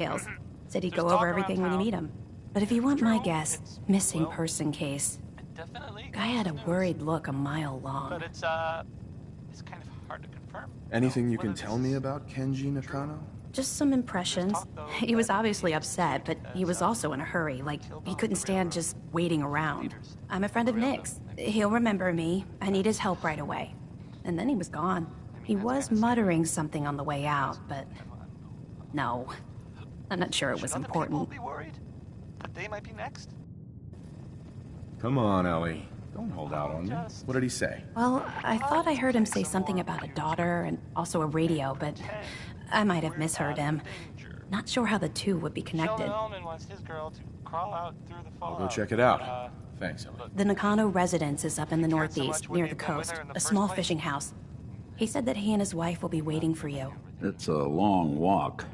details. Said he'd go over everything when you meet him. But if you want my guess, missing person case. Guy had a worried look a mile long. But it's kind of hard to confirm. Anything you can tell me about Kenji Nakano? Just some impressions. He was obviously upset, but he was also in a hurry, like he couldn't stand just waiting around. I'm a friend of Nick's. He'll remember me. I need his help right away. And then he was gone. He was muttering something on the way out, but no. I'm not sure it was important. Be worried that they might be next. Come on, Ellie. Don't hold out on me. What did he say? Well, I thought I heard him say something about a daughter and also a radio, but I might have misheard him. Not sure how the two would be connected. Sheldon wants his girl to crawl out through the I'll fallout. go check it out. Thanks, Ellie. The Nakano residence is up in the northeast, near the coast. A small fishing house. He said that he and his wife will be waiting for you. It's a long walk.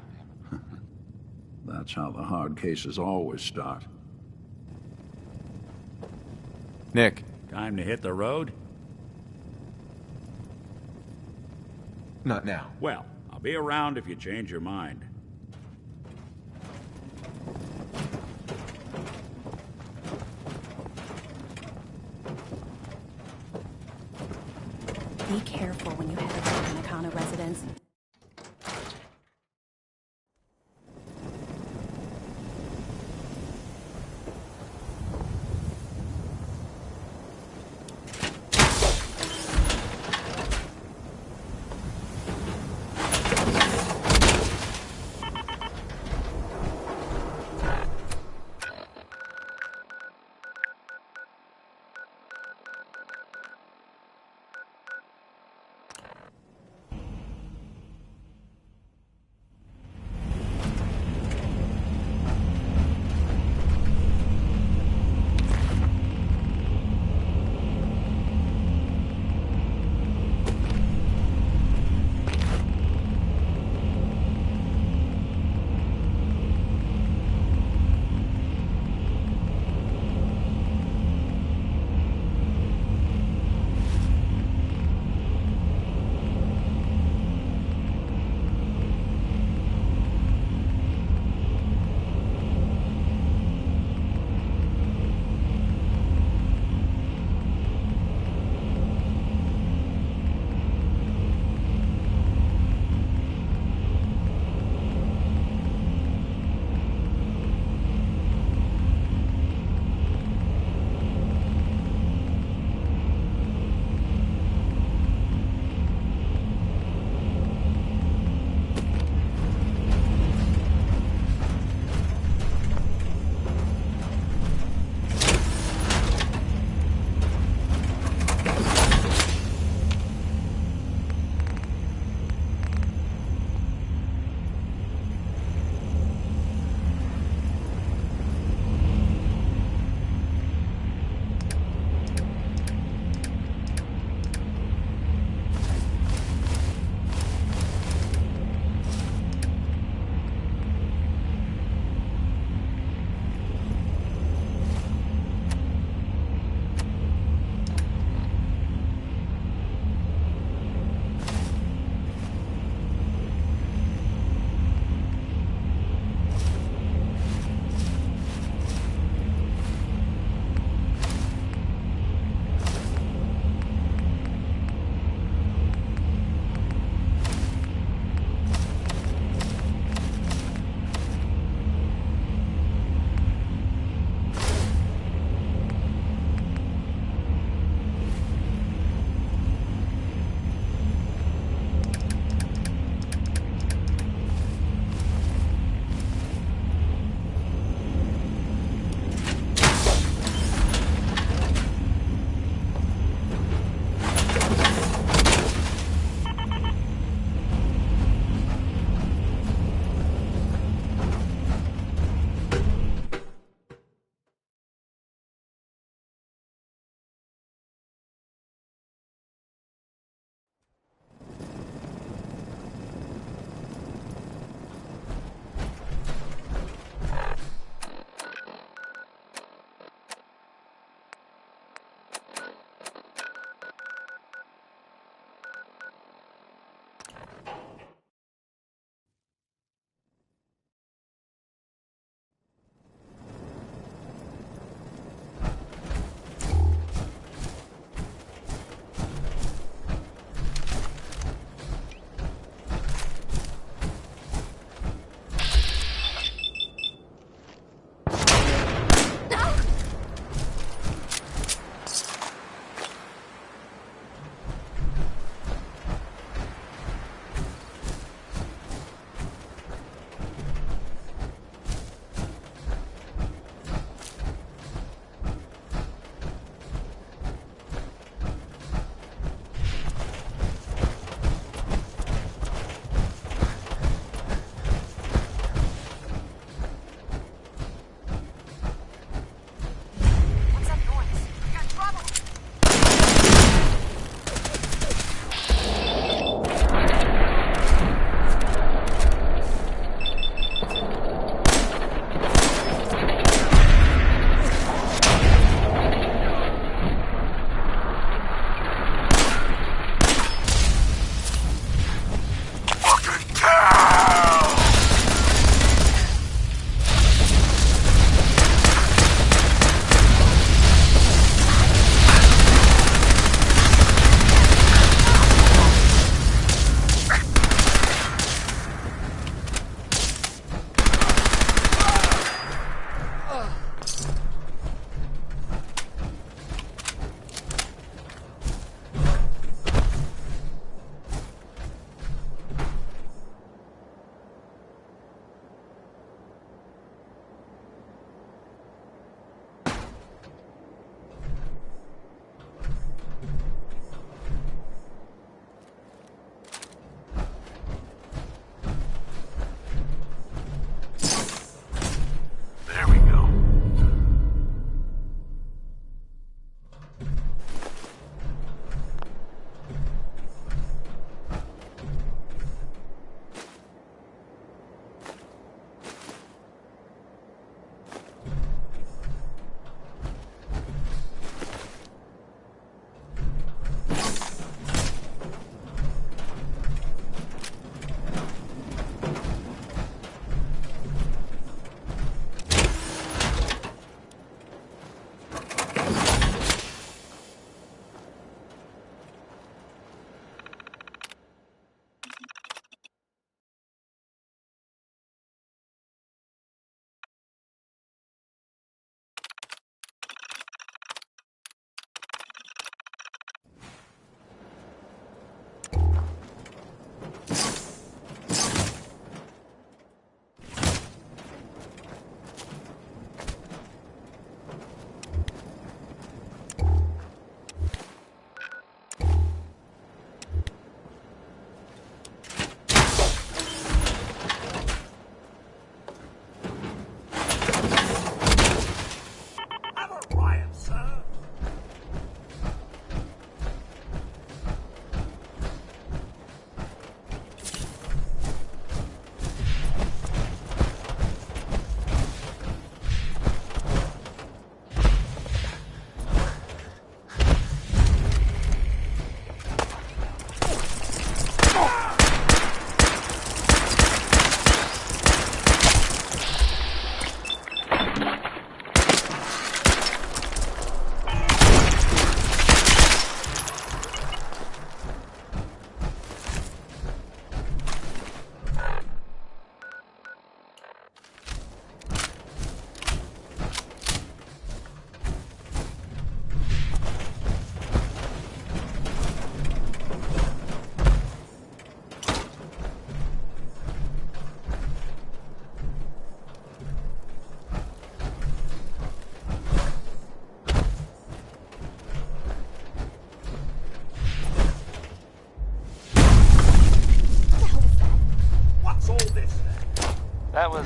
That's how the hard cases always start. Nick. Time to hit the road? Not now. Well, I'll be around if you change your mind. Be careful when you head over to the Nakano residence.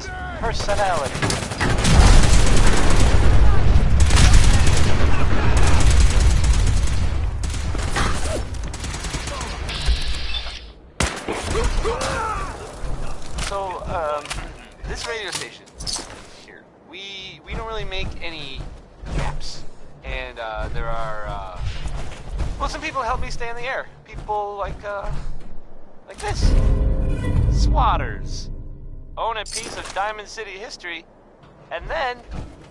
his personality. So, this radio station here, we don't really make any caps, and there are well, some people help me stay in the air. People like this, swatters, own a piece of Diamond City history, and then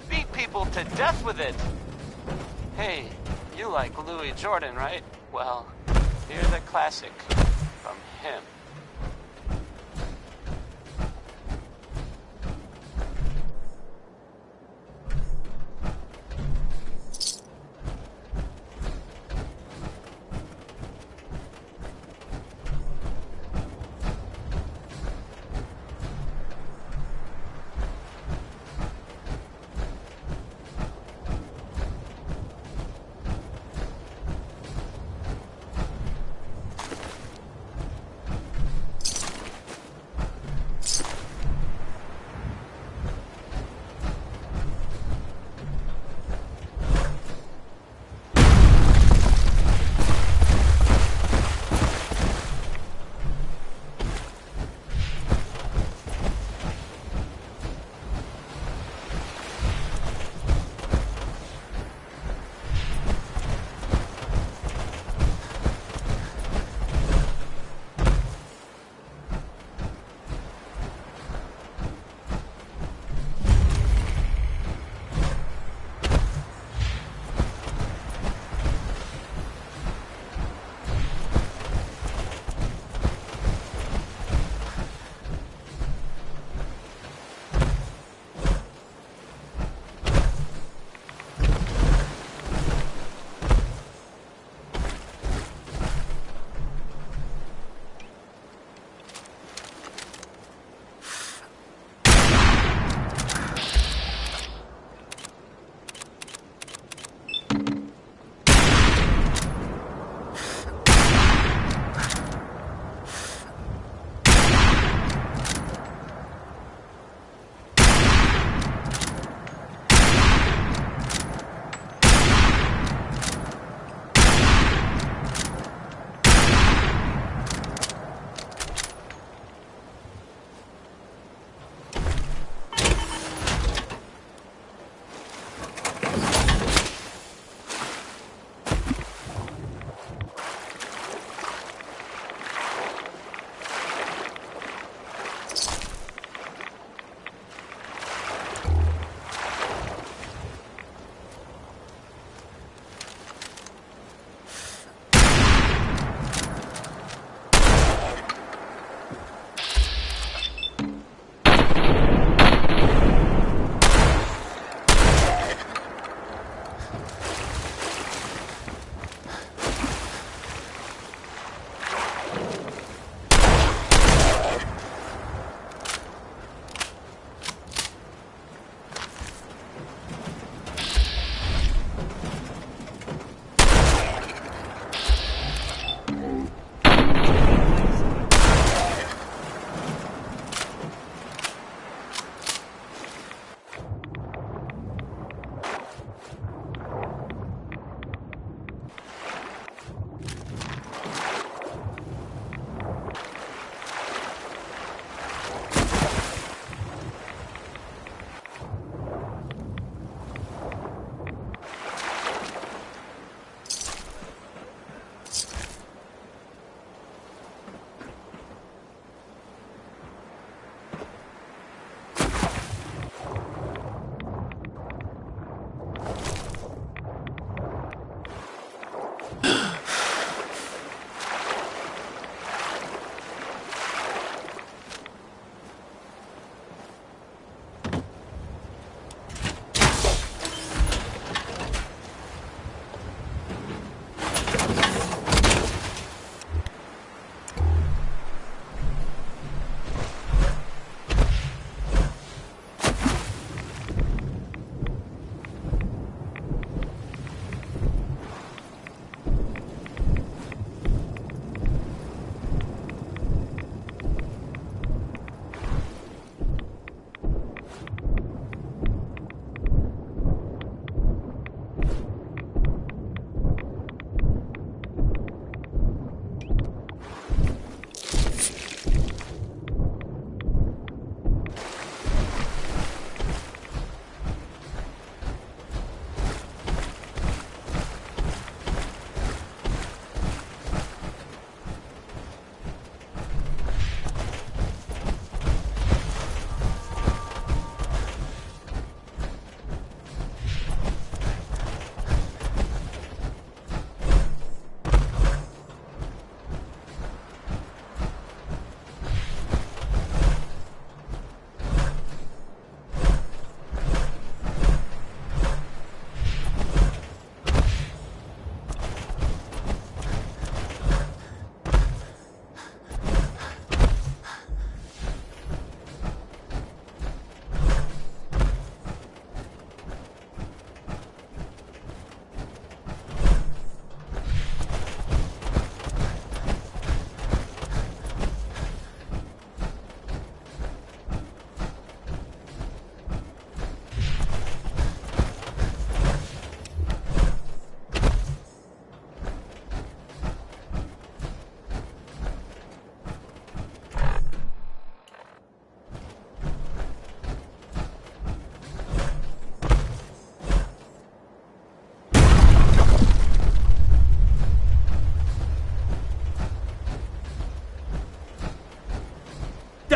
beat people to death with it. Hey, you like Louis Jordan, right? Well, here's a classic from him.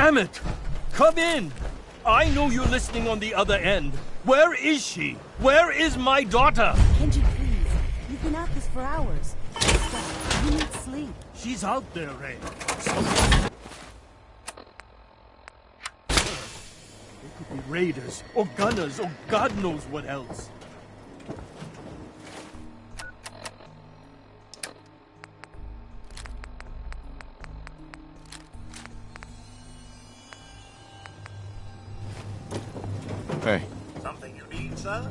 Damn it! Come in! I know you're listening on the other end. Where is she? Where is my daughter? Kenji, please. You've been at this for hours. Stop. You need sleep. She's out there, Ray. They could be raiders, or gunners, or God knows what else. Hey. Something you need, sir?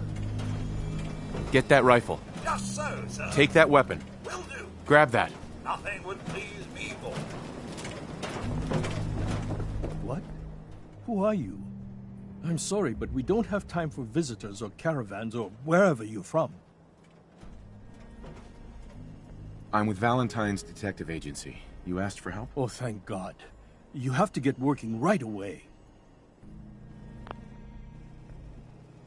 Get that rifle. Just so, sir. Take that weapon. Will do. Grab that. Nothing would please me more. What? Who are you? I'm sorry, but we don't have time for visitors or caravans or wherever you're from. I'm with Valentine's Detective Agency. You asked for help? Oh, thank God. You have to get working right away.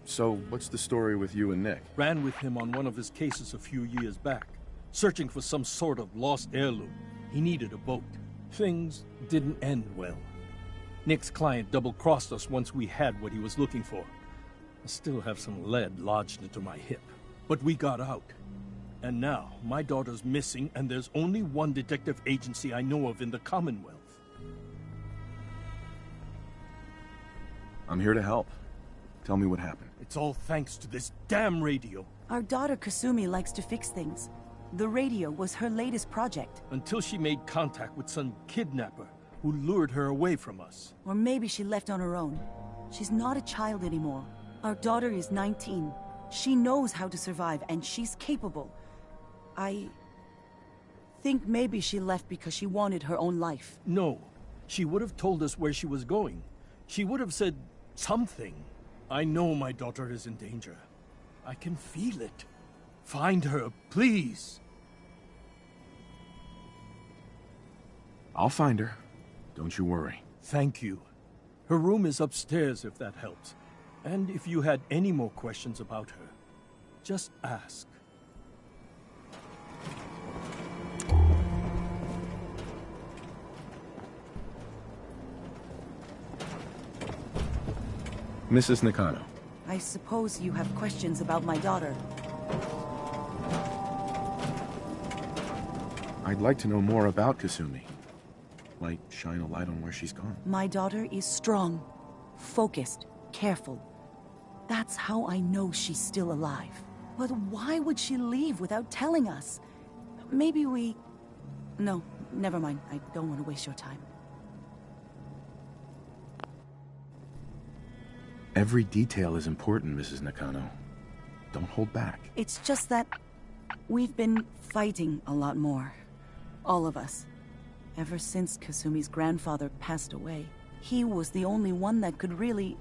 So, what's the story with you and Nick? Ran with him on one of his cases a few years back, searching for some sort of lost heirloom. He needed a boat. Things didn't end well. Nick's client double-crossed us once we had what he was looking for. I still have some lead lodged into my hip. But we got out. And now, my daughter's missing, and there's only one detective agency I know of in the Commonwealth. I'm here to help. Tell me what happened. It's all thanks to this damn radio. Our daughter Kasumi likes to fix things. The radio was her latest project. Until she made contact with some kidnapper who lured her away from us. Or maybe she left on her own. She's not a child anymore. Our daughter is 19. She knows how to survive, and she's capable. I think maybe she left because she wanted her own life. No. She would have told us where she was going. She would have said something. I know my daughter is in danger. I can feel it. Find her, please. I'll find her. Don't you worry. Thank you. Her room is upstairs if that helps. And if you had any more questions about her, just ask. Mrs. Nakano. I suppose you have questions about my daughter. I'd like to know more about Kasumi. Might shine a light on where she's gone. My daughter is strong, focused, careful. That's how I know she's still alive. But why would she leave without telling us? Maybe we... No, never mind. I don't want to waste your time. Every detail is important, Mrs. Nakano. Don't hold back. It's just that we've been fighting a lot more. All of us. Ever since Kasumi's grandfather passed away. He was the only one that could really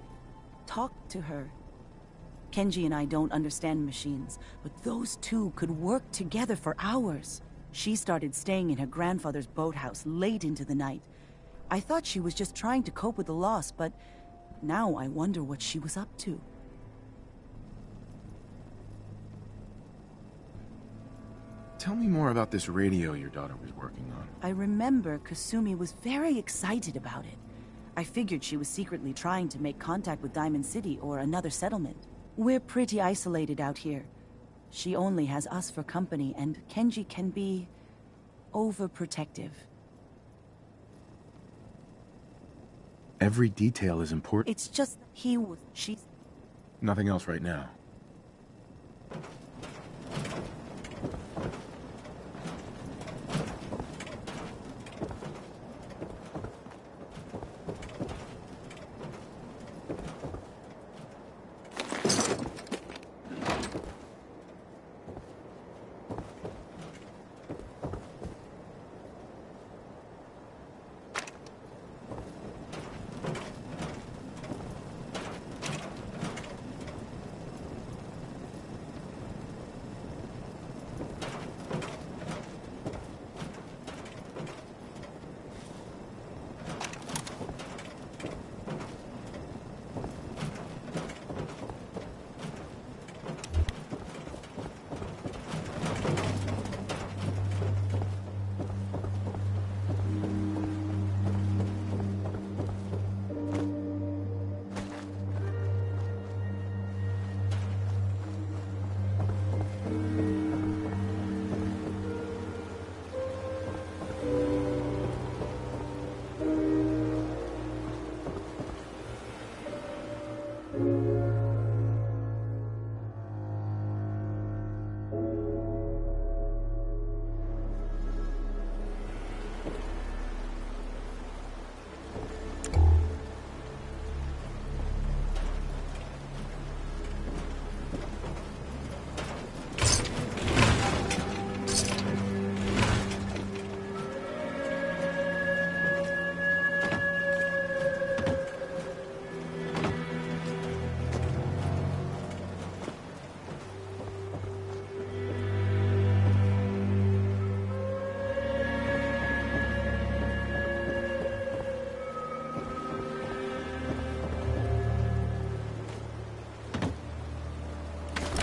talk to her. Kenji and I don't understand machines, but those two could work together for hours. She started staying in her grandfather's boathouse late into the night. I thought she was just trying to cope with the loss, but now I wonder what she was up to. Tell me more about this radio your daughter was working on. I remember Kasumi was very excited about it. I figured she was secretly trying to make contact with Diamond City or another settlement. We're pretty isolated out here. She only has us for company, and Kenji can be overprotective. Every detail is important. It's just she's... Nothing else right now.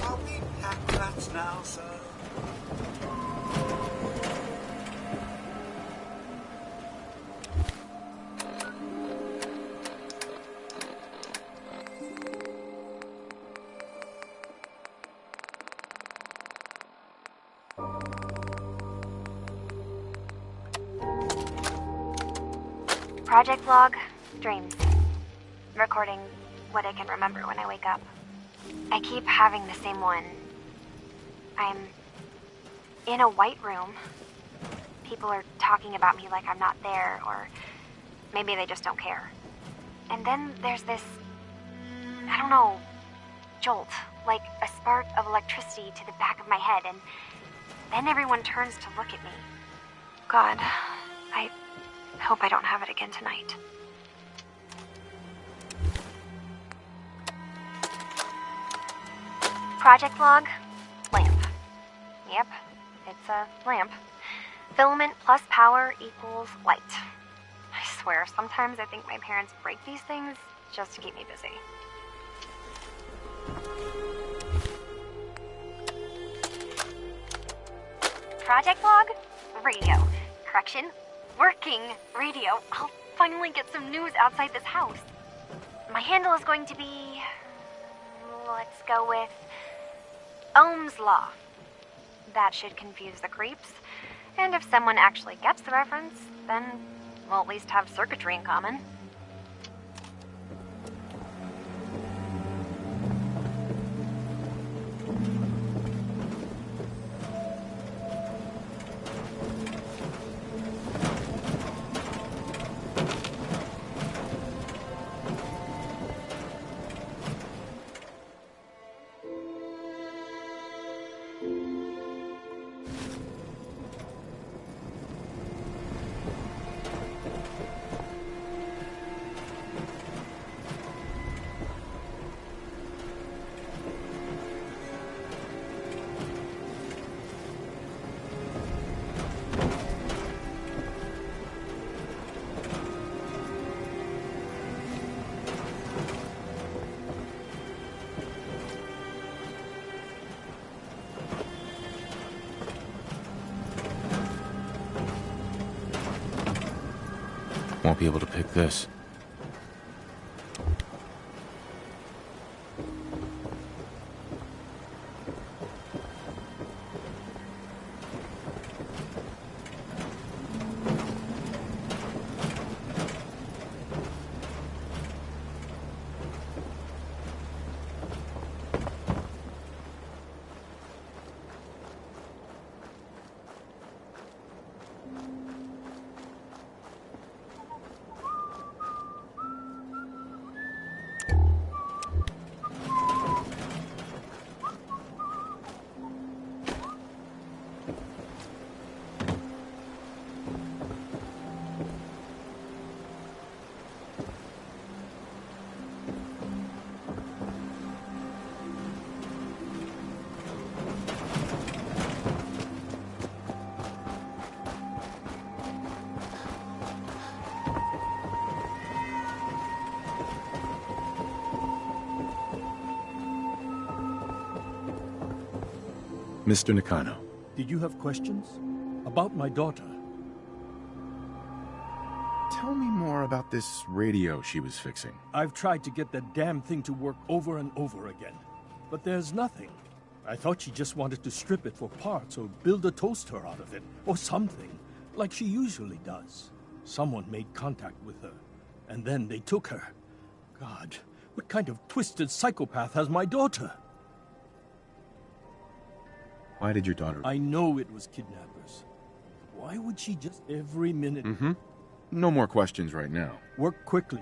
Are we pack rats now, sir? Project log, dreams. Recording what I can remember when I wake up. I keep having the same one. I'm in a white room. People are talking about me like I'm not there, or maybe they just don't care. And then there's this, I don't know, jolt, like a spark of electricity to the back of my head, and then everyone turns to look at me. God, I hope I don't have it again tonight. Project log, lamp. Yep, it's a lamp. Filament plus power equals light. I swear, sometimes I think my parents break these things just to keep me busy. Project log, radio. Correction, working radio. I'll finally get some news outside this house. My handle is going to be... let's go with... Ohm's Law. That should confuse the creeps. And if someone actually gets the reference, then we'll at least have circuitry in common. Won't be able to pick this. Mr. Nakano. Did you have questions? About my daughter? Tell me more about this radio she was fixing. I've tried to get that damn thing to work over and over again, but there's nothing. I thought she just wanted to strip it for parts or build a toaster out of it, or something, like she usually does. Someone made contact with her, and then they took her. God, What kind of twisted psychopath has my daughter? Why did your daughter... I know it was kidnappers. Why would she just every minute... Mm-hmm. No more questions right now. Work quickly.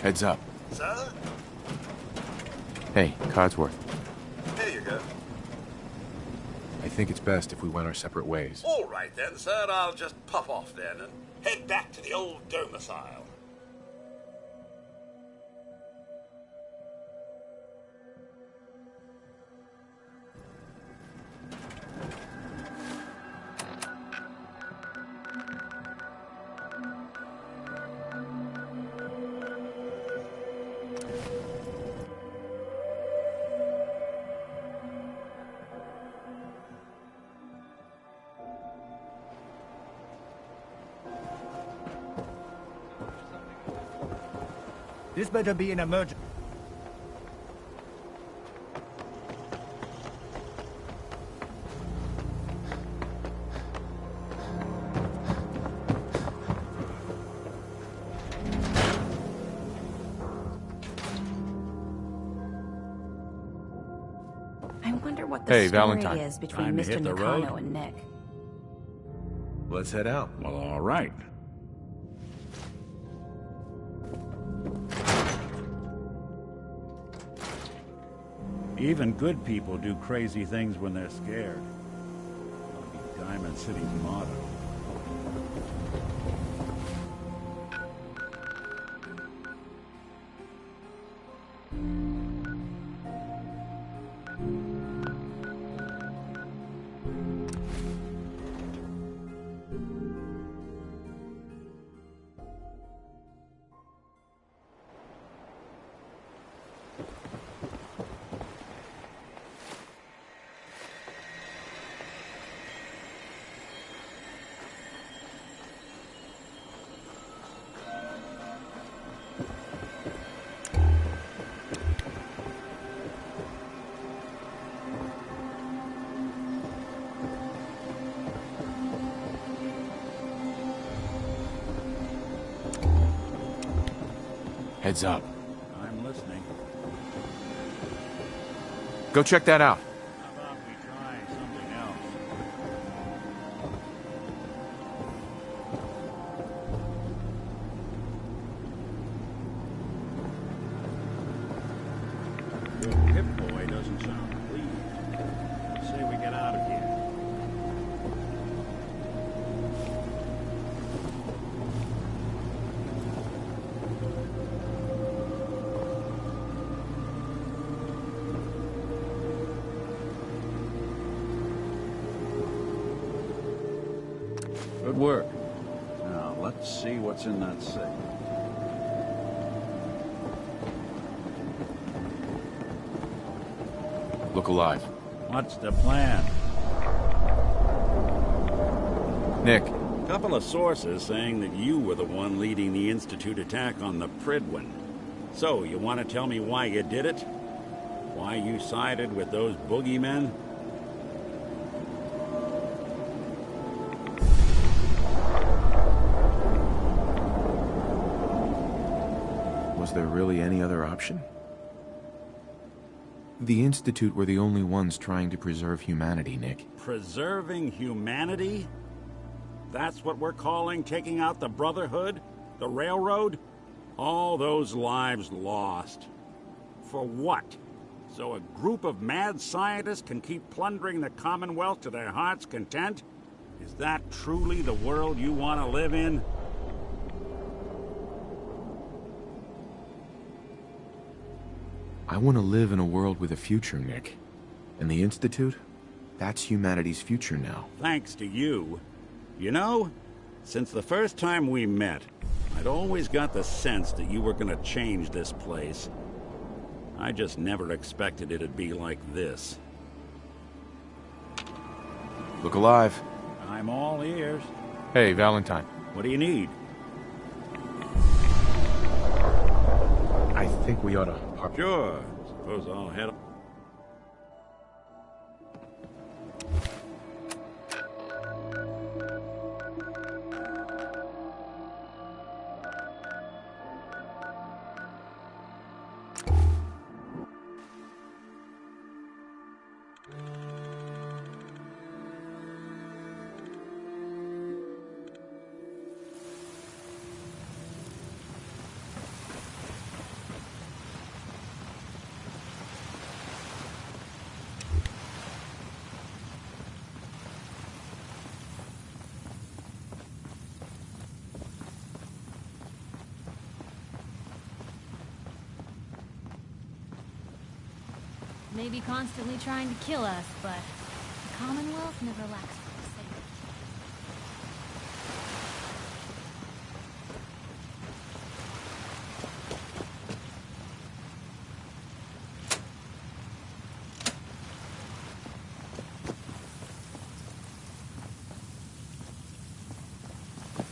Heads up. Sir? Hey, Codsworth. Here you go. I think it's best if we went our separate ways. All right then, sir. I'll just pop off then and head back to the old domicile. This better be an emergency. I wonder what the Hey, story Valentine. is between Time to Mr. hit the Nakano road? and Nick. Let's head out. Well, all right. Even good people do crazy things when they're scared. That'll be Diamond City's motto. Heads up. I'm listening. Go check that out. How about we try something else? Your Pip-Boy doesn't sound pleased. Say we get out of here. Good work. Now, let's see what's in that safe. Look alive. What's the plan? Nick, Couple of sources saying that you were the one leading the Institute attack on the Pridwin. So, you want to tell me why you did it? Why you sided with those boogeymen? was there really any other option? The Institute were the only ones trying to preserve humanity, Nick. Preserving humanity? That's what we're calling taking out the Brotherhood? The Railroad? All those lives lost. For what? So a group of mad scientists can keep plundering the Commonwealth to their heart's content? Is that truly the world you want to live in? I want to live in a world with a future, Nick. And the Institute? That's humanity's future now. Thanks to you. You know, since the first time we met, I'd always got the sense that you were gonna change this place. I just never expected it'd be like this. Look alive. I'm all ears. Hey, Valentine. What do you need? I think we ought to park. Sure. Suppose I'll head up. Maybe constantly trying to kill us, but the Commonwealth never lacks for the sake.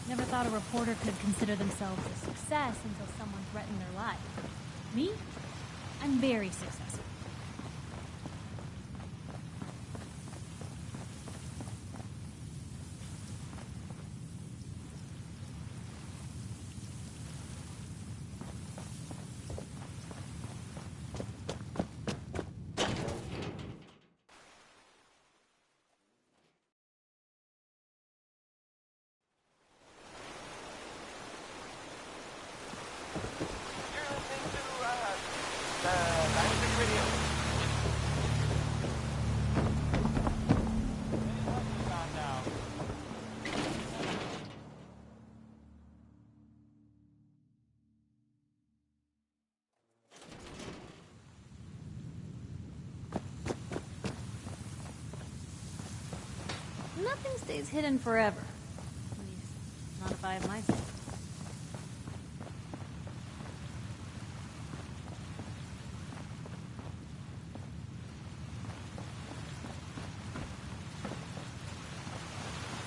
Never thought a reporter could consider themselves a success until someone threatened their life. Me? I'm very successful. Nothing stays hidden forever. At least, not if I have my say.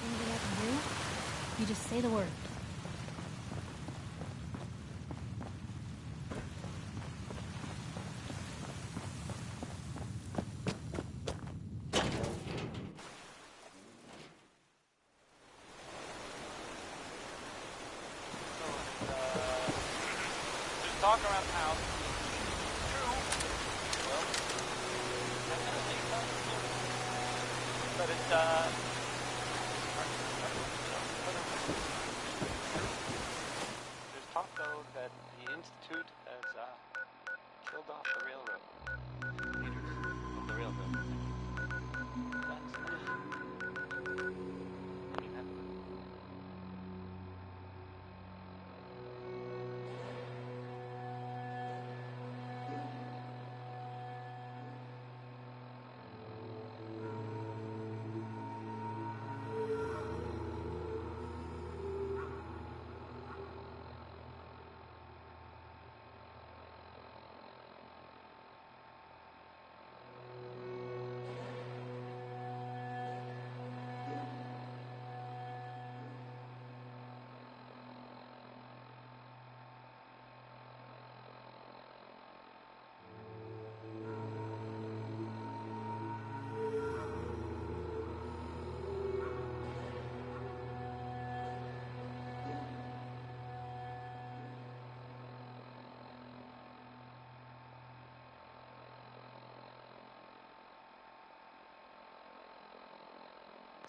Anything I can do? You just say the word. Talk around town. True. Well, definitely. But it's, there's talk, though, that the Institute has, killed off the railroad. Leaders of the railroad.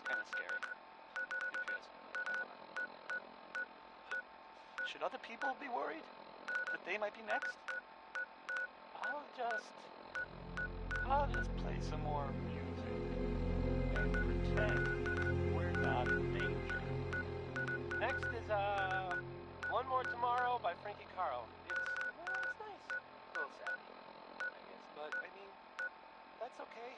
Kind of scary. Should other people be worried that they might be next? I'll just play some more music and pretend we're not in danger. Next is One More Tomorrow by Frankie Carl. It's nice. A little sappy, I guess, but I mean, that's okay.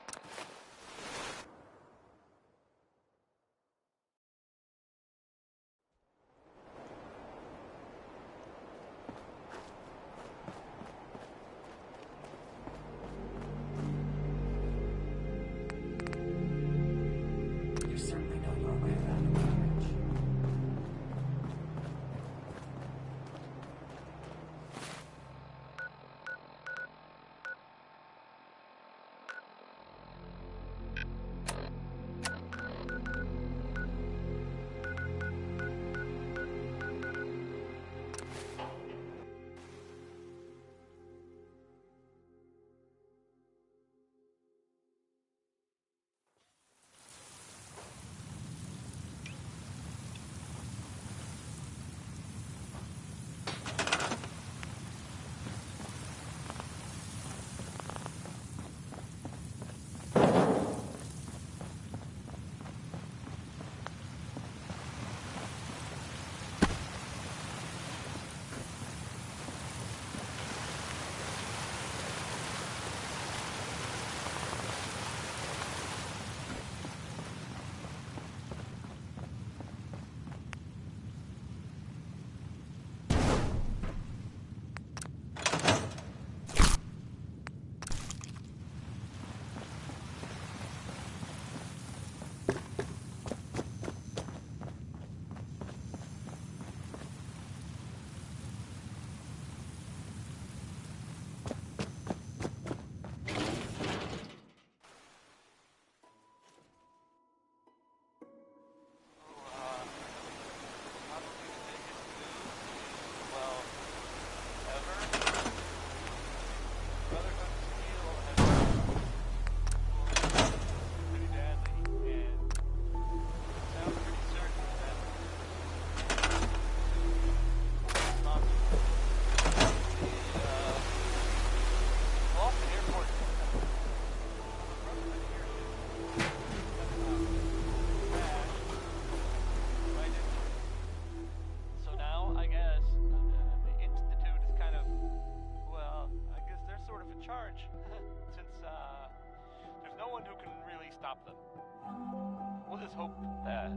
hope that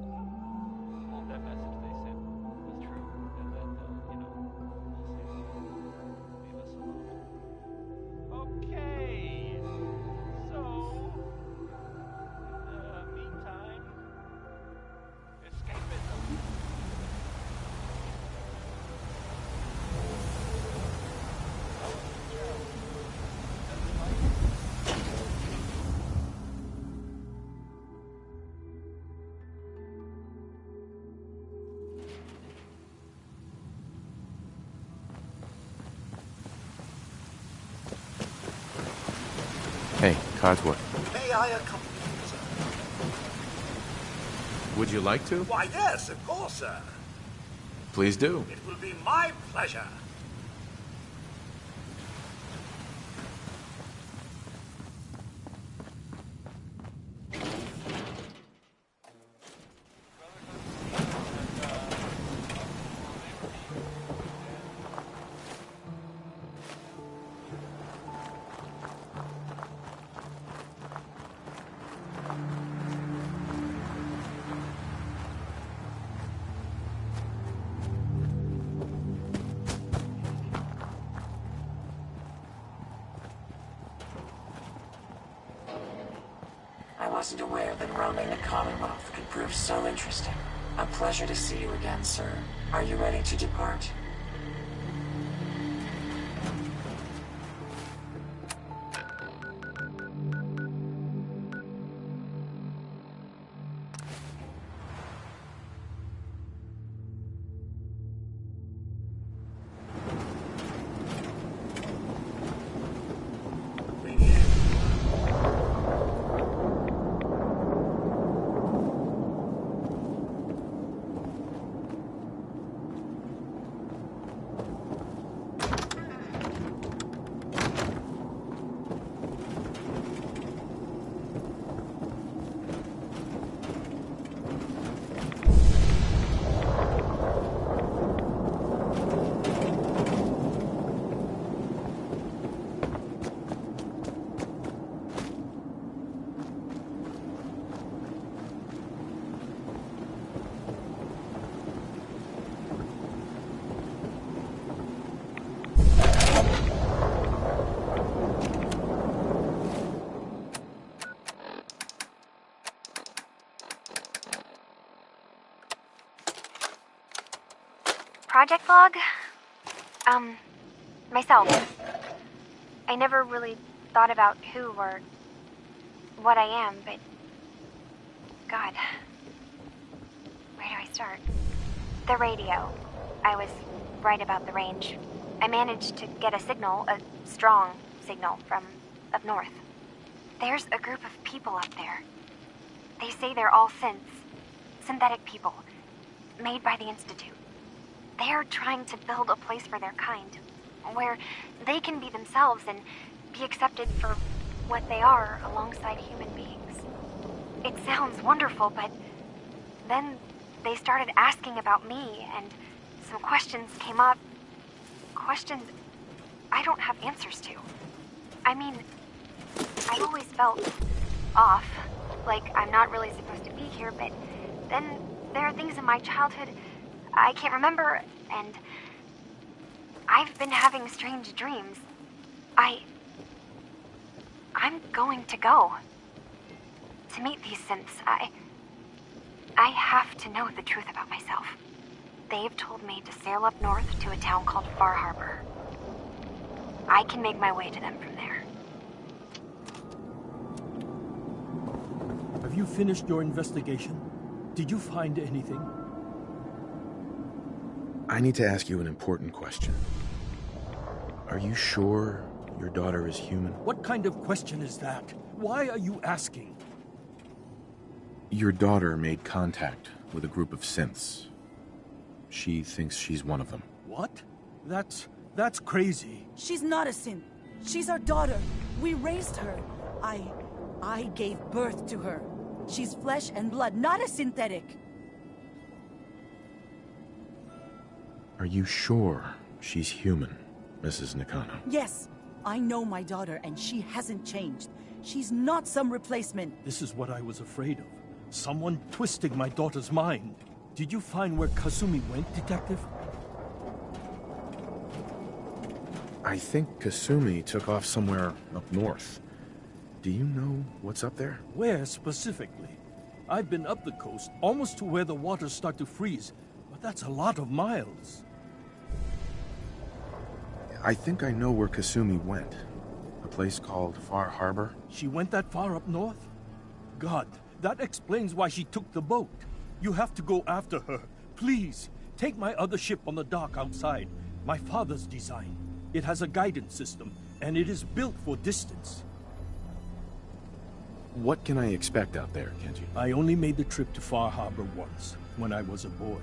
that message they sent was true, and that they'll, leave us alone. Okay, so in the meantime, escapism. Hey, Codsworth. May I accompany you, sir? Would you like to? Why, yes, of course, sir. Please do. It will be my pleasure. I wasn't aware that roaming the Commonwealth could prove so interesting. A pleasure to see you again, sir. Are you ready to depart? Project log? Myself. I never really thought about who or what I am, but... God. Where do I start? The radio. I was right about the range. I managed to get a signal, a strong signal, from up north. There's a group of people up there. They say they're all synthetic people, made by the Institute. They're trying to build a place for their kind, where they can be themselves and be accepted for what they are alongside human beings. It sounds wonderful, but then they started asking about me, and some questions came up. Questions I don't have answers to. I mean, I've always felt off, like I'm not really supposed to be here, but then there are things in my childhood I can't remember, and I've been having strange dreams. I'm going to go to meet these synths. I have to know the truth about myself. They've told me to sail up north to a town called Far Harbor. I can make my way to them from there. Have you finished your investigation? Did you find anything? I need to ask you an important question. Are you sure your daughter is human? What kind of question is that? Why are you asking? Your daughter made contact with a group of synths. She thinks she's one of them. What? That's crazy. She's not a synth. She's our daughter. We raised her. I gave birth to her. She's flesh and blood, not a synthetic. Are you sure she's human, Mrs. Nakano? Yes, I know my daughter, and she hasn't changed. She's not some replacement. This is what I was afraid of. Someone twisting my daughter's mind. Did you find where Kasumi went, Detective? I think Kasumi took off somewhere up north. Do you know what's up there? Where specifically? I've been up the coast, almost to where the waters start to freeze, but that's a lot of miles. I think I know where Kasumi went. A place called Far Harbor. She went that far up north? God, that explains why she took the boat. You have to go after her. Please, take my other ship on the dock outside. My father's design. It has a guidance system, and it is built for distance. What can I expect out there, Kenji? I only made the trip to Far Harbor once, when I was a boy.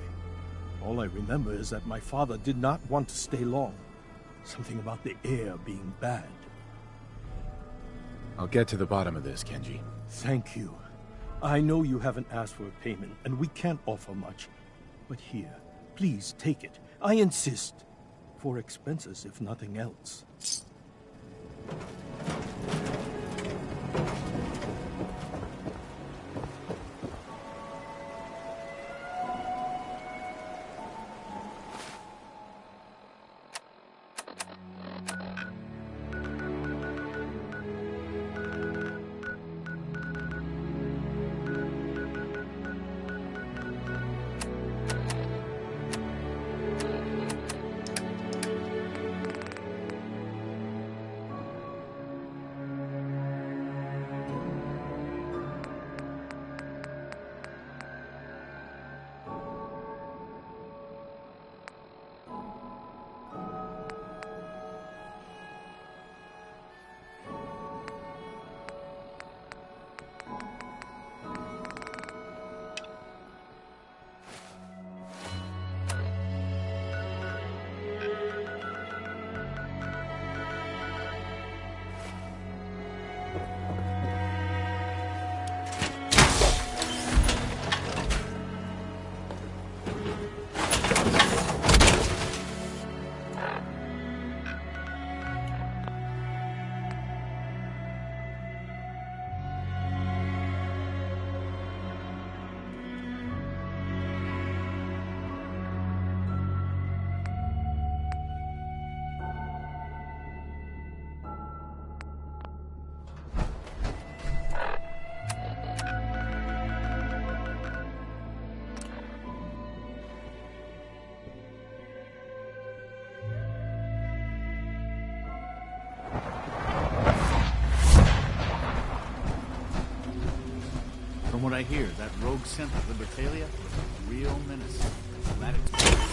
All I remember is that my father did not want to stay long. Something about the air being bad. I'll get to the bottom of this, Kenji. Thank you. I know you haven't asked for a payment, and we can't offer much. But here, please take it. I insist. For expenses, if nothing else. From what I hear, that rogue synth of Libertalia was a real menace. Glad it's...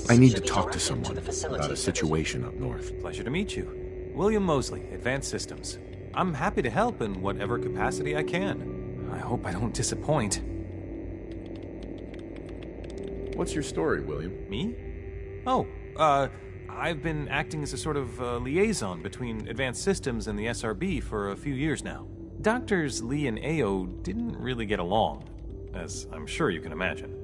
I need to talk to someone about a situation up north. Pleasure to meet you. William Mosley, Advanced Systems. I'm happy to help in whatever capacity I can. I hope I don't disappoint. What's your story, William? Me? Oh, I've been acting as a sort of liaison between Advanced Systems and the SRB for a few years now. Doctors Lee and Ayo didn't really get along, as I'm sure you can imagine.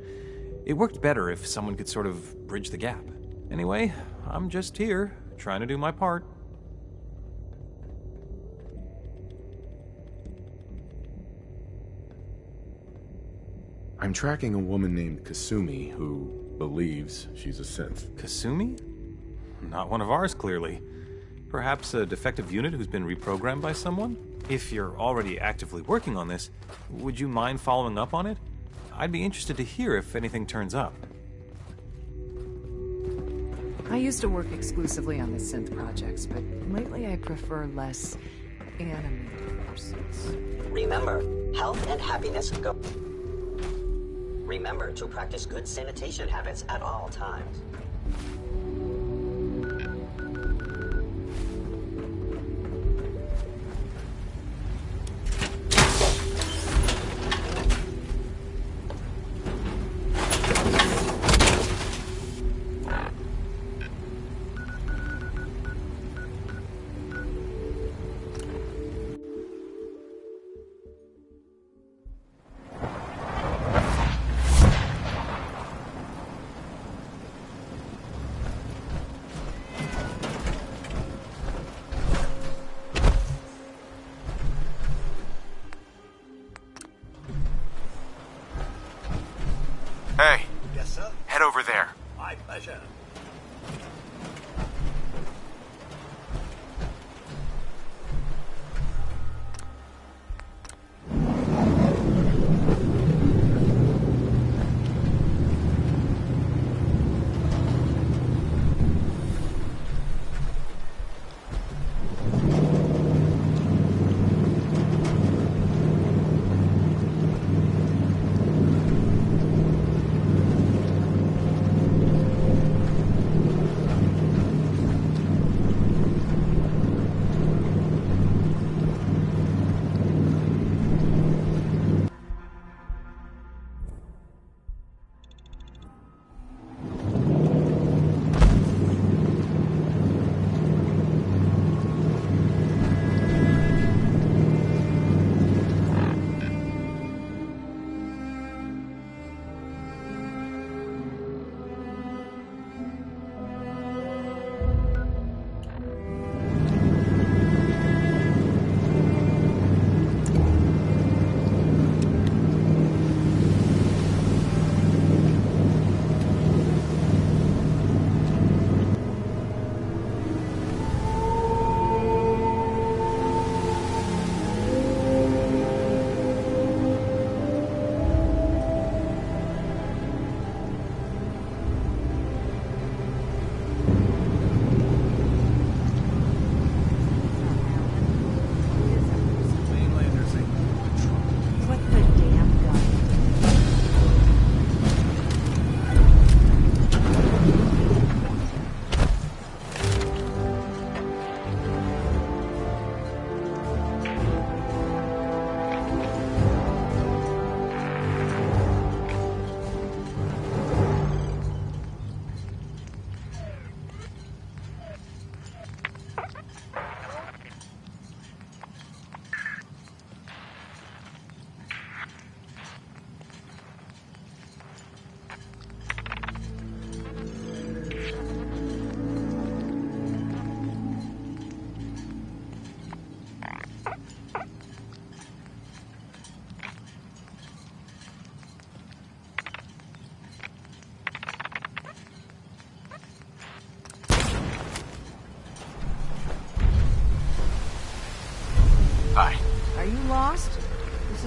It worked better if someone could sort of bridge the gap. Anyway, I'm just here, trying to do my part. I'm tracking a woman named Kasumi who believes she's a synth. Kasumi? Not one of ours, clearly. Perhaps a defective unit who's been reprogrammed by someone? If you're already actively working on this, would you mind following up on it? I'd be interested to hear if anything turns up. I used to work exclusively on the synth projects, but lately I prefer less animated pursuits. Remember, health and happiness go. Remember to practice good sanitation habits at all times.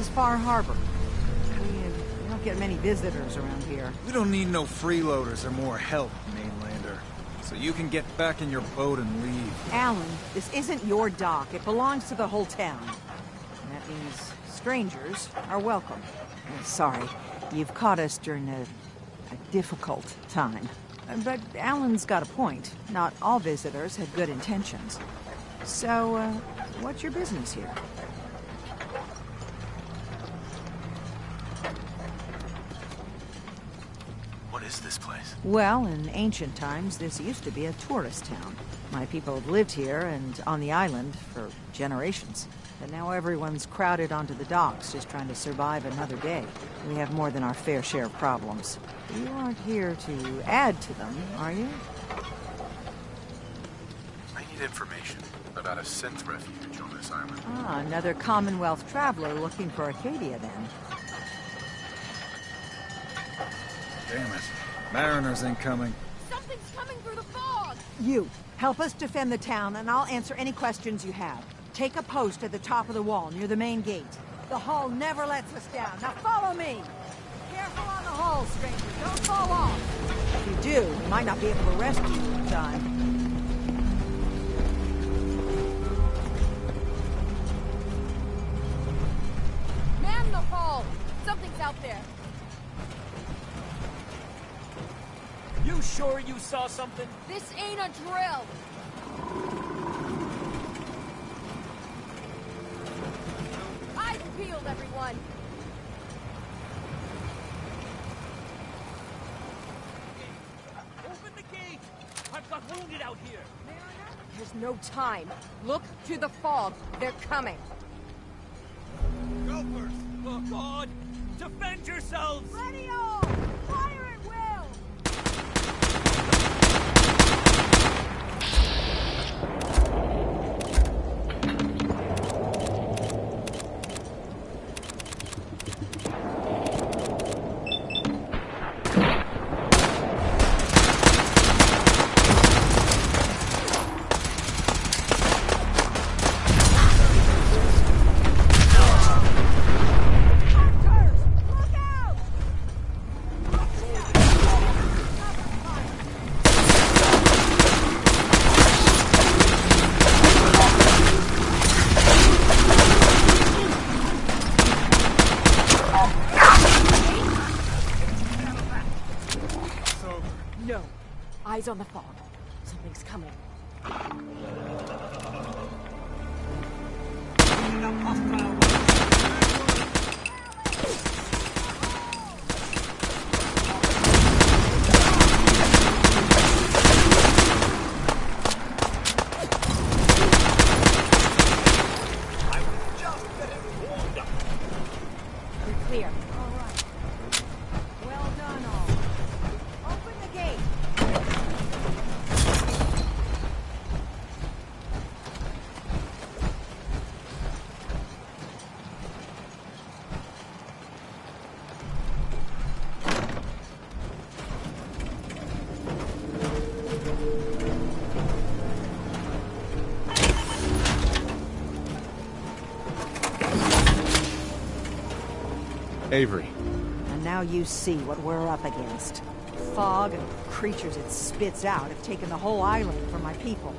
is Far Harbor. We don't get many visitors around here. We don't need no freeloaders or more help, mainlander. So you can get back in your boat and leave. Alan, this isn't your dock. It belongs to the whole town. And that means strangers are welcome. Sorry, you've caught us during a difficult time. But Alan's got a point. Not all visitors have good intentions. So, what's your business here? What is this place? Well, in ancient times, this used to be a tourist town. My people have lived here and on the island for generations. But now everyone's crowded onto the docks, just trying to survive another day. We have more than our fair share of problems. You aren't here to add to them, are you? I need information about a synth refuge on this island. Ah, another Commonwealth traveler looking for Acadia, then. Damn it. Mariners incoming. Something's coming through the fog! You, help us defend the town, and I'll answer any questions you have. Take a post at the top of the wall, near the main gate. The hull never lets us down. Now follow me! Careful on the hull, stranger. Don't fall off. If you do, we might not be able to rescue you in time. Man the hull! Something's out there. You sure you saw something? This ain't a drill! Eyes peeled, everyone! Open the gate! I've got wounded out here! There's no time. Look to the fog. They're coming. Go first! Oh, God! Defend yourselves! Ready all! Fire at will! No. Eyes on the fog. Something's coming. You're clear. All right. Well done, all. Open the gate. Avery. And now you see what we're up against. Fog and creatures it spits out have taken the whole island from my people.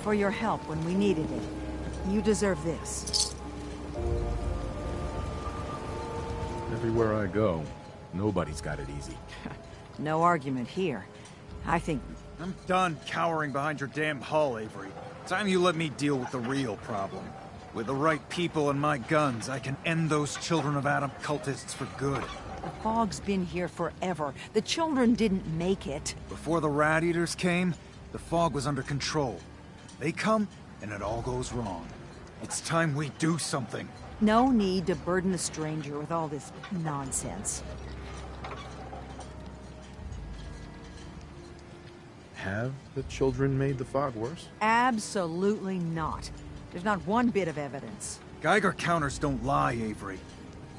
For your help when we needed it. You deserve this. Everywhere I go, nobody's got it easy. No argument here. I think... I'm done cowering behind your damn hull, Avery. Time you let me deal with the real problem. With the right people and my guns, I can end those Children of Adam cultists for good. The fog's been here forever. The children didn't make it. Before the Rat Eaters came, the fog was under control. They come, and it all goes wrong. It's time we do something. No need to burden a stranger with all this nonsense. Have the children made the fog worse? Absolutely not. There's not one bit of evidence. Geiger counters don't lie, Avery.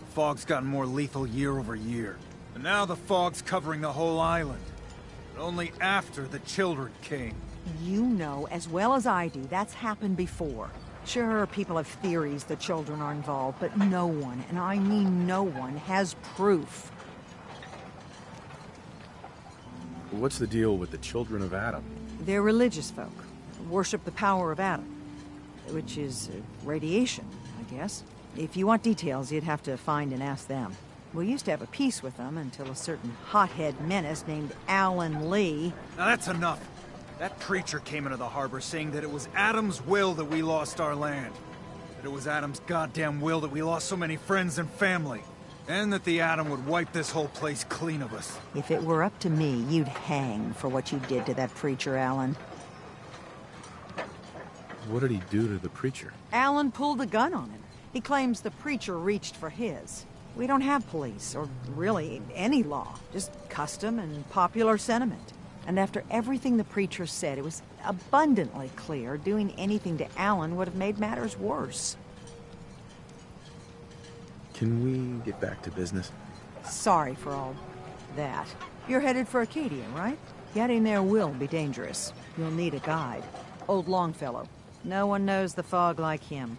The fog's gotten more lethal year over year. And now the fog's covering the whole island. But only after the children came. You know as well as I do that's happened before. Sure, people have theories the children are involved, but no one, and I mean no one, has proof. What's the deal with the children of Adam? They're religious folk. Worship the power of Adam. Which is radiation, I guess. If you want details, you'd have to find and ask them. We used to have a peace with them until a certain hothead menace named Alan Lee... Now that's enough. That preacher came into the harbor saying that it was Adam's will that we lost our land. That it was Adam's goddamn will that we lost so many friends and family. And that the Adam would wipe this whole place clean of us. If it were up to me, you'd hang for what you did to that preacher, Alan. What did he do to the preacher? Alan pulled a gun on him. He claims the preacher reached for his. We don't have police, or really any law. Just custom and popular sentiment. And after everything the preacher said, it was abundantly clear doing anything to Alan would have made matters worse. Can we get back to business? Sorry for all that. You're headed for Acadia, right? Getting there will be dangerous. You'll need a guide. Old Longfellow. No one knows the fog like him.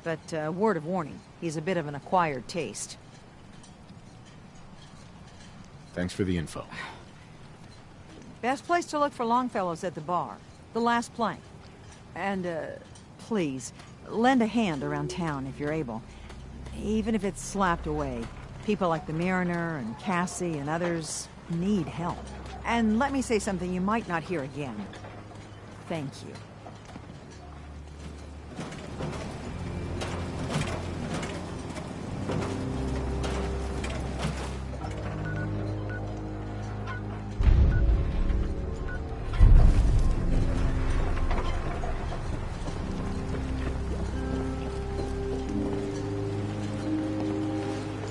But, word of warning, he's a bit of an acquired taste. Thanks for the info. Best place to look for Longfellow's at the bar. The last plank. And, please, lend a hand around town if you're able. Even if it's slapped away. People like the Mariner and Cassie and others need help. And let me say something you might not hear again. Thank you.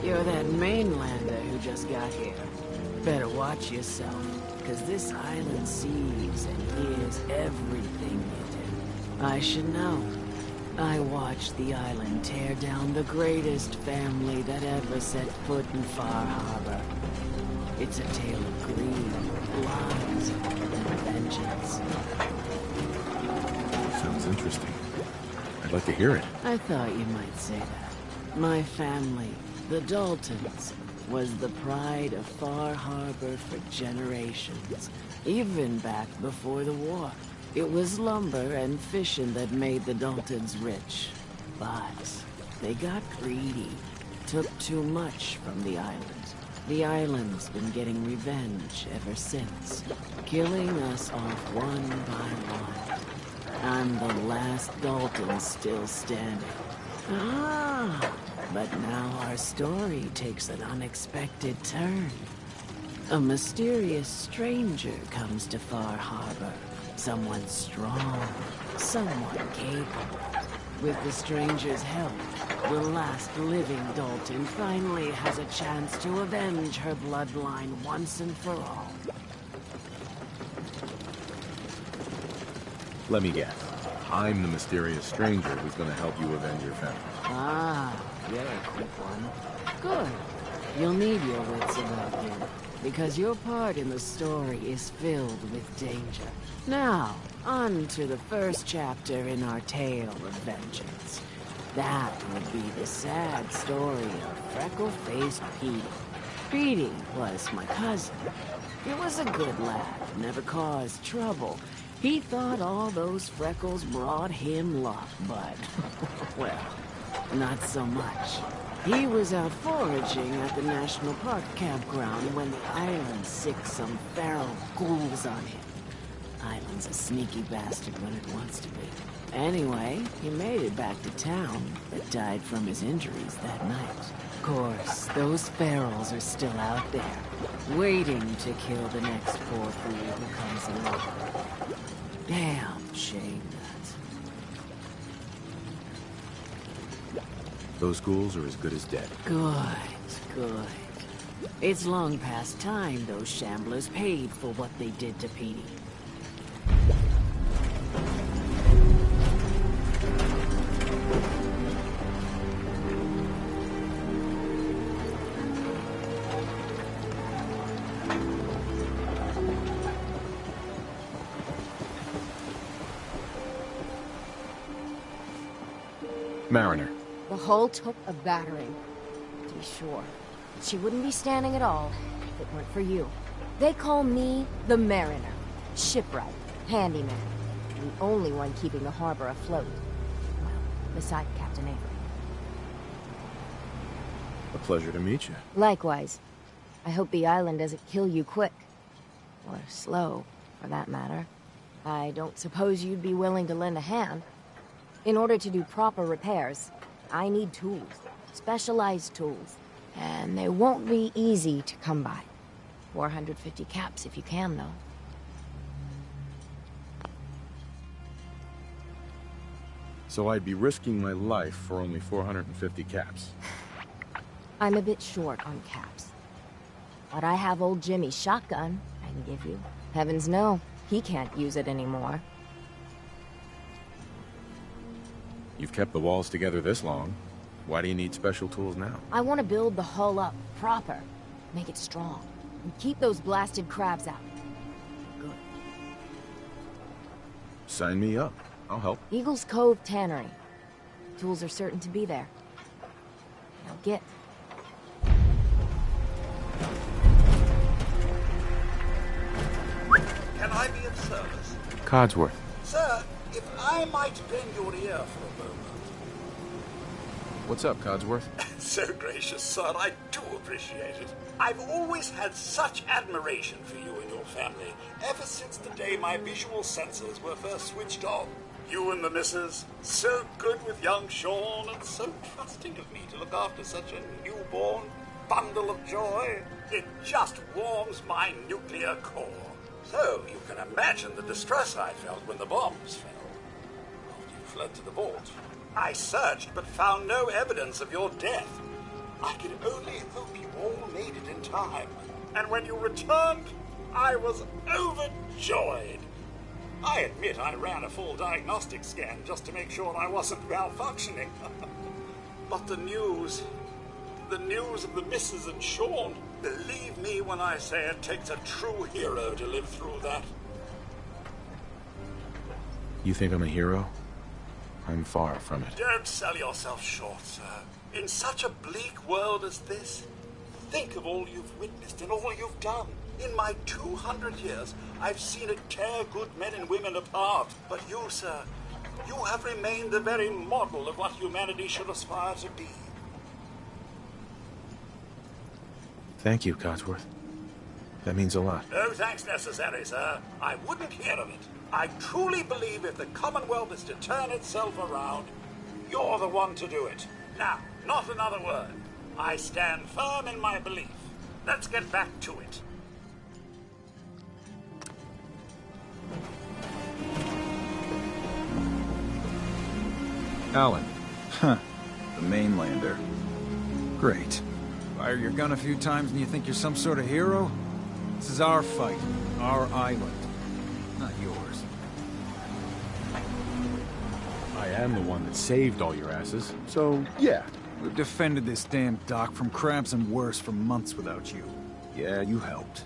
You're that mainlander who just got here. Better watch yourself, because this island sees and hears everything you do. I should know. I watched the island tear down the greatest family that ever set foot in Far Harbor. It's a tale of greed, lies, and vengeance. Sounds interesting. I'd like to hear it. I thought you might say that. My family, the Daltons, was the pride of Far Harbor for generations, even back before the war. It was lumber and fishing that made the Daltons rich. But they got greedy, took too much from the island. The island's been getting revenge ever since, killing us off one by one. I'm the last Dalton still standing. Ah! But now our story takes an unexpected turn. A mysterious stranger comes to Far Harbor. Someone strong, someone capable. With the stranger's help, the last living Dalton finally has a chance to avenge her bloodline once and for all. Let me guess. I'm the mysterious stranger who's gonna help you avenge your family. Ah, you're a quick one. Good. You'll need your wits about you, because your part in the story is filled with danger. Now, on to the first chapter in our tale of vengeance. That would be the sad story of freckle-faced Petey. Petey was my cousin. He was a good lad, never caused trouble. He thought all those freckles brought him luck, but, well, not so much. He was out foraging at the National Park campground when the island sicked some feral ghouls on him. Island's a sneaky bastard when it wants to be. Anyway, he made it back to town, but died from his injuries that night. Of course, those ferals are still out there, waiting to kill the next poor fool who comes along. Damn shame that. Those ghouls are as good as dead. Good. It's long past time those shamblers paid for what they did to Petey. Mariner. The hull took a battering, to be sure. But she wouldn't be standing at all if it weren't for you. They call me the Mariner. Shipwright, handyman. The only one keeping the harbor afloat. Well, beside Captain Avery. A pleasure to meet you. Likewise. I hope the island doesn't kill you quick. Or slow, for that matter. I don't suppose you'd be willing to lend a hand. In order to do proper repairs, I need tools. Specialized tools. And they won't be easy to come by. 450 caps if you can, though. So I'd be risking my life for only 450 caps. I'm a bit short on caps. But I have old Jimmy's shotgun I can give you. Heavens no, he can't use it anymore. You've kept the walls together this long. Why do you need special tools now? I want to build the hull up, proper. Make it strong. And keep those blasted crabs out. Good. Sign me up. I'll help. Eagles Cove Tannery. Tools are certain to be there. Now get. Can I be of service? Codsworth. Sir, if I might bend your ear for a moment. What's up, Codsworth? So gracious, sir. I do appreciate it. I've always had such admiration for you and your family, ever since the day my visual sensors were first switched on. You and the missus, so good with young Sean, and so trusting of me to look after such a newborn bundle of joy. It just warms my nuclear core. So you can imagine the distress I felt when the bombs fell. After you fled to the vault, I searched but found no evidence of your death. I could only hope you all made it in time. And when you returned, I was overjoyed. I admit I ran a full diagnostic scan just to make sure I wasn't malfunctioning. But the news of the missus and Sean, believe me when I say it takes a true hero to live through that. You think I'm a hero? I'm far from it. Don't sell yourself short, sir. In such a bleak world as this, think of all you've witnessed and all you've done. In my 200 years, I've seen it tear good men and women apart. But you, sir, you have remained the very model of what humanity should aspire to be. Thank you, Codsworth. That means a lot. No thanks necessary, sir. I wouldn't hear of it. I truly believe if the Commonwealth is to turn itself around, you're the one to do it. Now, not another word. I stand firm in my belief. Let's get back to it. Alan. Huh. The mainlander. Great. Fire your gun a few times and you think you're some sort of hero? This is our fight. Our island. Not yours. I am the one that saved all your asses, so yeah. We've defended this damn dock from crabs and worse for months without you. Yeah, you helped.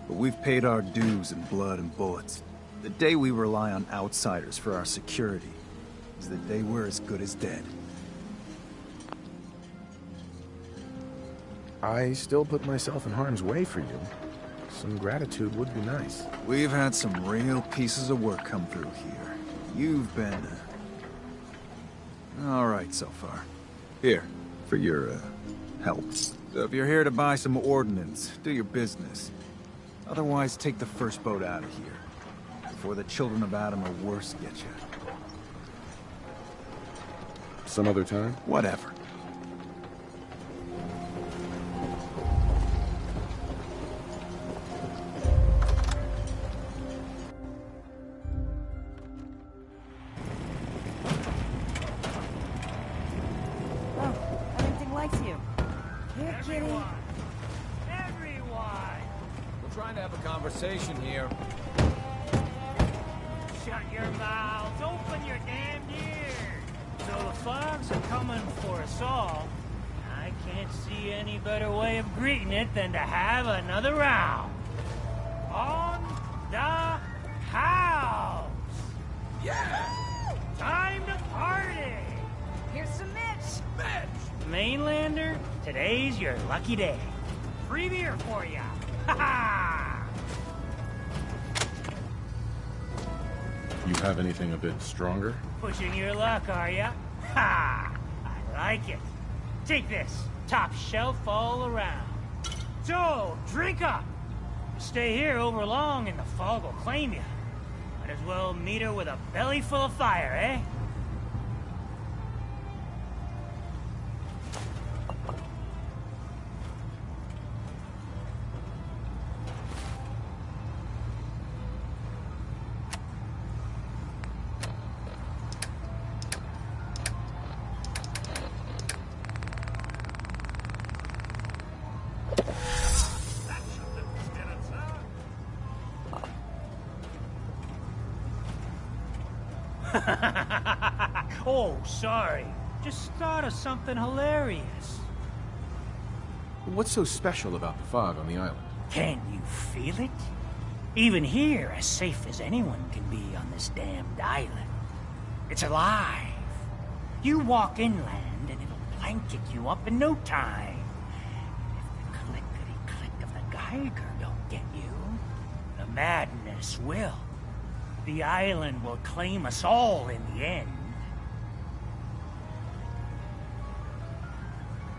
But we've paid our dues in blood and bullets. The day we rely on outsiders for our security is the day we're as good as dead. I still put myself in harm's way for you. Some gratitude would be nice. We've had some real pieces of work come through here. You've been... all right so far. Here, for your, help. So if you're here to buy some ordnance, do your business. Otherwise, take the first boat out of here. Before the children of Adam or worse get you. Some other time? Whatever. Conversation here. Shut your mouths, open your damned ears. So the fogs are coming for us all. I can't see any better way of greeting it than to have another round. On the house. Yeah! Time to party! mainlander, today's your lucky day. Free beer for ya. Ha ha! You have anything a bit stronger? Pushing your luck, are ya? Ha! I like it. Take this. Top shelf all around. So, drink up. Stay here over long and the fog will claim you. Might as well meet her with a belly full of fire, eh? Oh, sorry. Just thought of something hilarious. What's so special about the fog on the island? Can you feel it? Even here, as safe as anyone can be on this damned island. It's alive. You walk inland and it'll blanket you up in no time. If the clickety-click of the Geiger don't get you, the madness will. The island will claim us all in the end.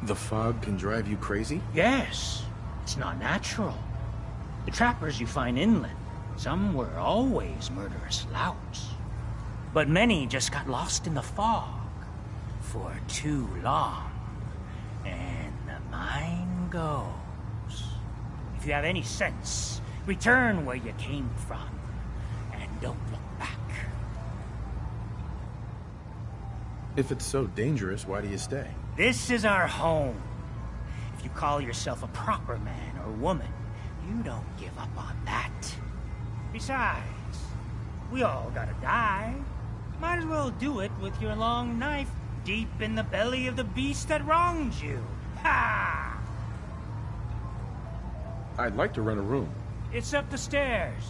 The fog can drive you crazy? Yes. It's not natural. The trappers you find inland, some were always murderous louts. But many just got lost in the fog for too long. And the mind goes. If you have any sense, return where you came from. And don't look back. If it's so dangerous, why do you stay? This is our home. If you call yourself a proper man or woman, you don't give up on that. Besides, we all gotta die. Might as well do it with your long knife deep in the belly of the beast that wronged you. Ha! I'd like to rent a room. It's up the stairs.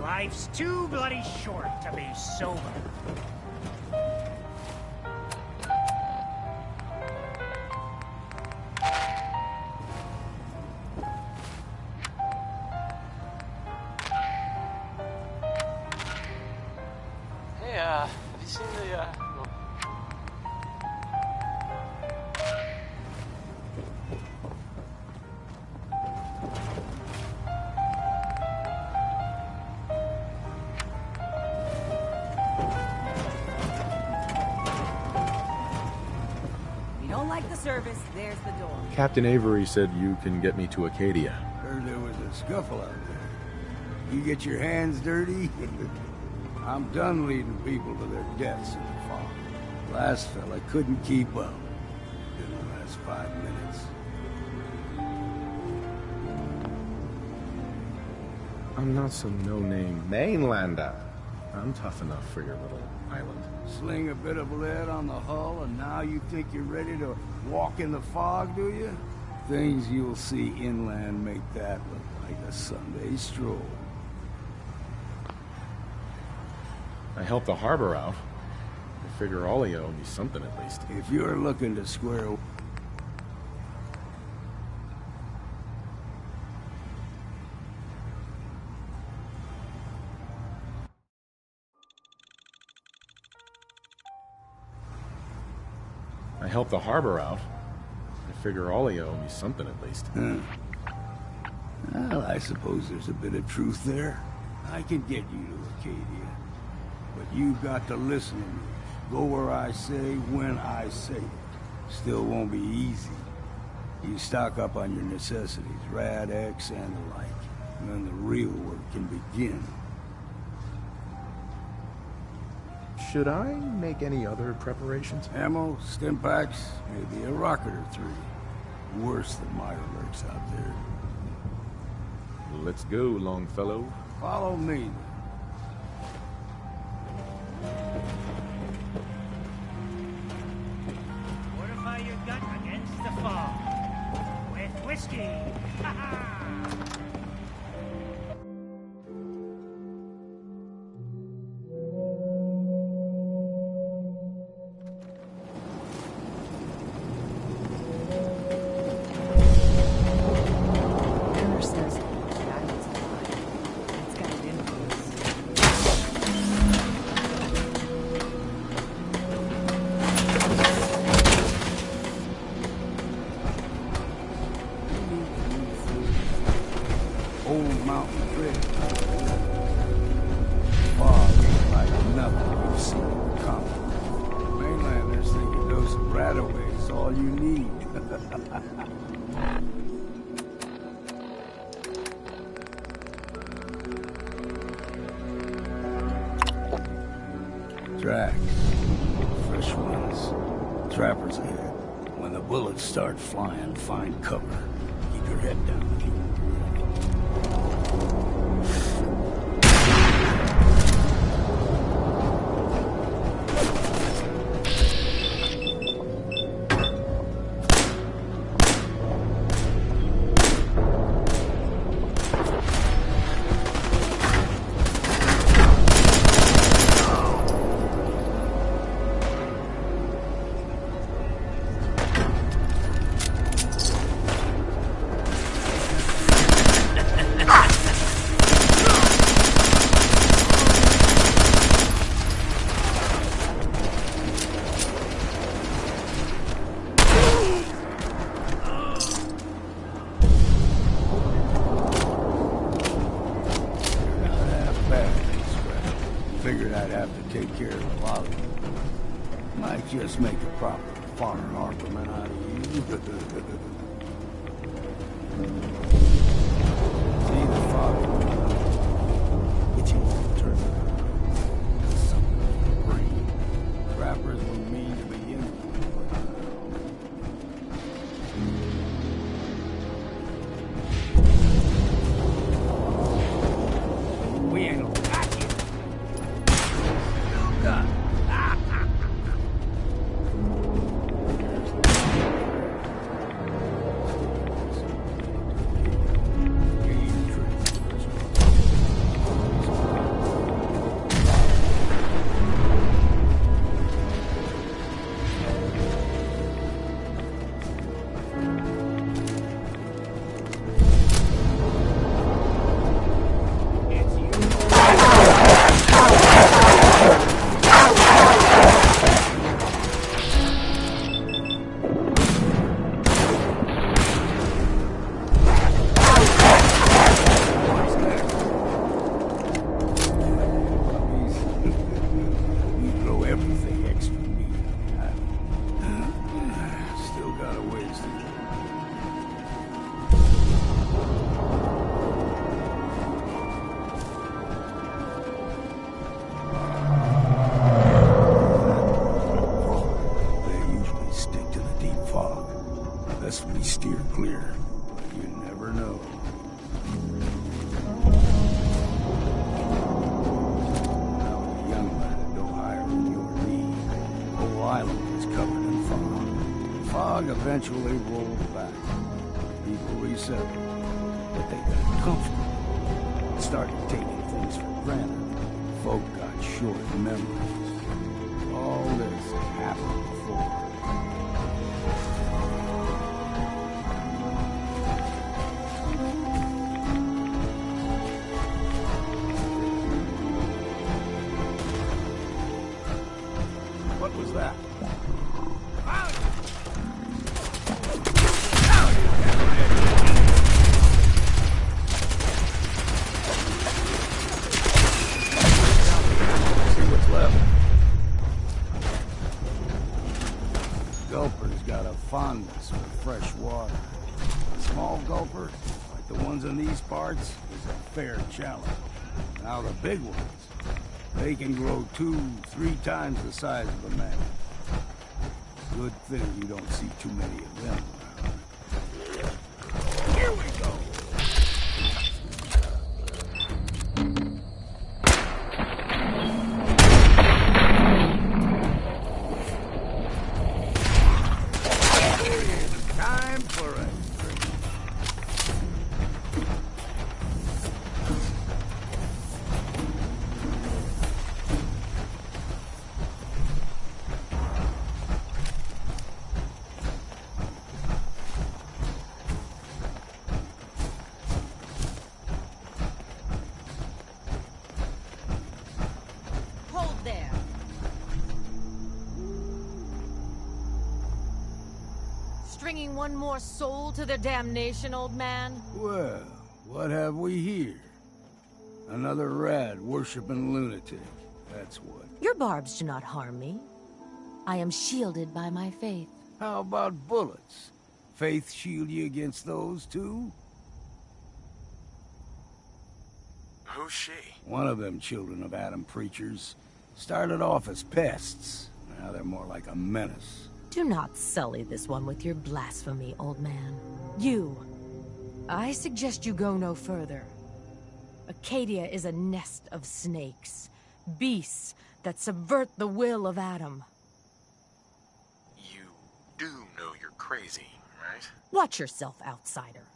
Life's too bloody short to be sober. Hey, have you seen the, Service, there's the door. Captain Avery said you can get me to Acadia. Heard there was a scuffle out there. You get your hands dirty? I'm done leading people to their deaths in the fog. Last fella couldn't keep up. In the last 5 minutes. I'm not some no-name mainlander. I'm tough enough for your little island. Sling a bit of lead on the hull, and now you think you're ready to walk in the fog, do you? Things you'll see inland make that look like a Sunday stroll. I helped the harbor out. I figure all of you owe me something at least. If you're looking to square... I helped the harbor out. I figure all of you owe me something at least. Huh. Well, I suppose there's a bit of truth there. I can get you to Acadia. But you've got to listen to me. Go where I say, when I say it. Still won't be easy. You stock up on your necessities, Rad-X and the like. And then the real work can begin. Should I make any other preparations? Ammo, stim packs, maybe a rocket or three. worse than Meyer lurks out there. Let's go, Longfellow. Follow me. Fortify your gut against the fog. With whiskey. Ha ha! Connor says Diamond's alive. It's got an influence. Old Mountain Bridge. Fog ain't like nothing you've seen come. Mainlanders think a dose of Radaway is all you need. Tracks. Fresh ones. Trappers ahead. When the bullets start flying, find cover. Keep your head down. Figured I'd have to take care of a lot of them. Might just make a proper foreign argument out of you. See the fog? It's your turn. Something brain. Trappers were mean to begin with. We ain't gonna catch you. Eventually rolled back. People resettled, but they got comfortable. Started taking things for granted. Folk got short memories. All this had happened before. What was that? Gulper's got a fondness for fresh water. Small gulper, like the ones in these parts, is a fair challenge. Now the big ones, they can grow 2-3 times the size of a man. Good thing you don't see too many of them around. stringing one more soul to their damnation, old man? Well, what have we here? Another rad worshipping lunatic. That's what. Your barbs do not harm me. I am shielded by my faith. How about bullets? Faith shield you against those, too? Who's she? One of them children of Adam preachers. Started off as pests. Now they're more like a menace. Do not sully this one with your blasphemy, old man. You. I suggest you go no further. Acadia is a nest of snakes. Beasts that subvert the will of Adam. You do know you're crazy, right? Watch yourself, outsider.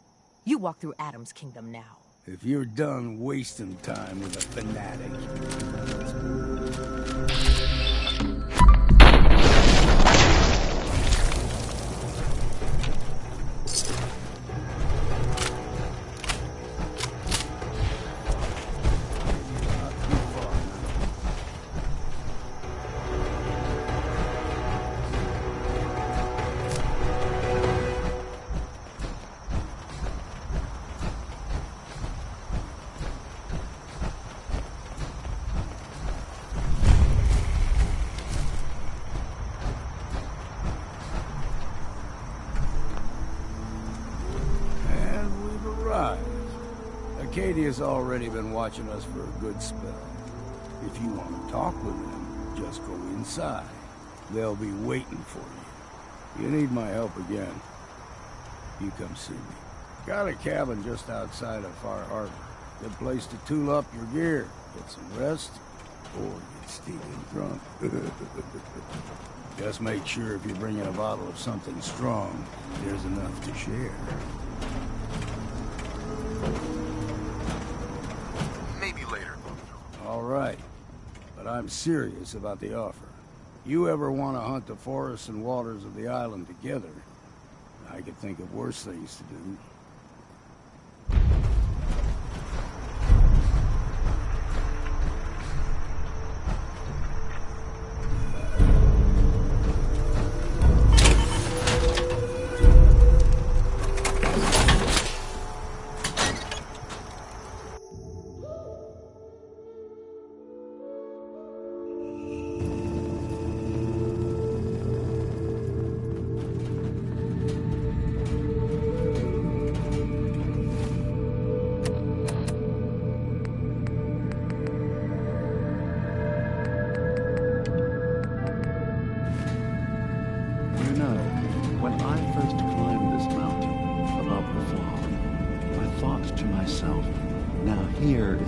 You walk through Adam's kingdom now. If you're done wasting time with a fanatic... Acadia's already been watching us for a good spell. If you want to talk with them, just go inside. They'll be waiting for you. You need my help again, you come see me. Got a cabin just outside of Far Harbor. Good place to tool up your gear, get some rest, or get stinking drunk. Just make sure if you're bringing a bottle of something strong, there's enough to share. All right, but I'm serious about the offer. You ever want to hunt the forests and waters of the island together, I could think of worse things to do.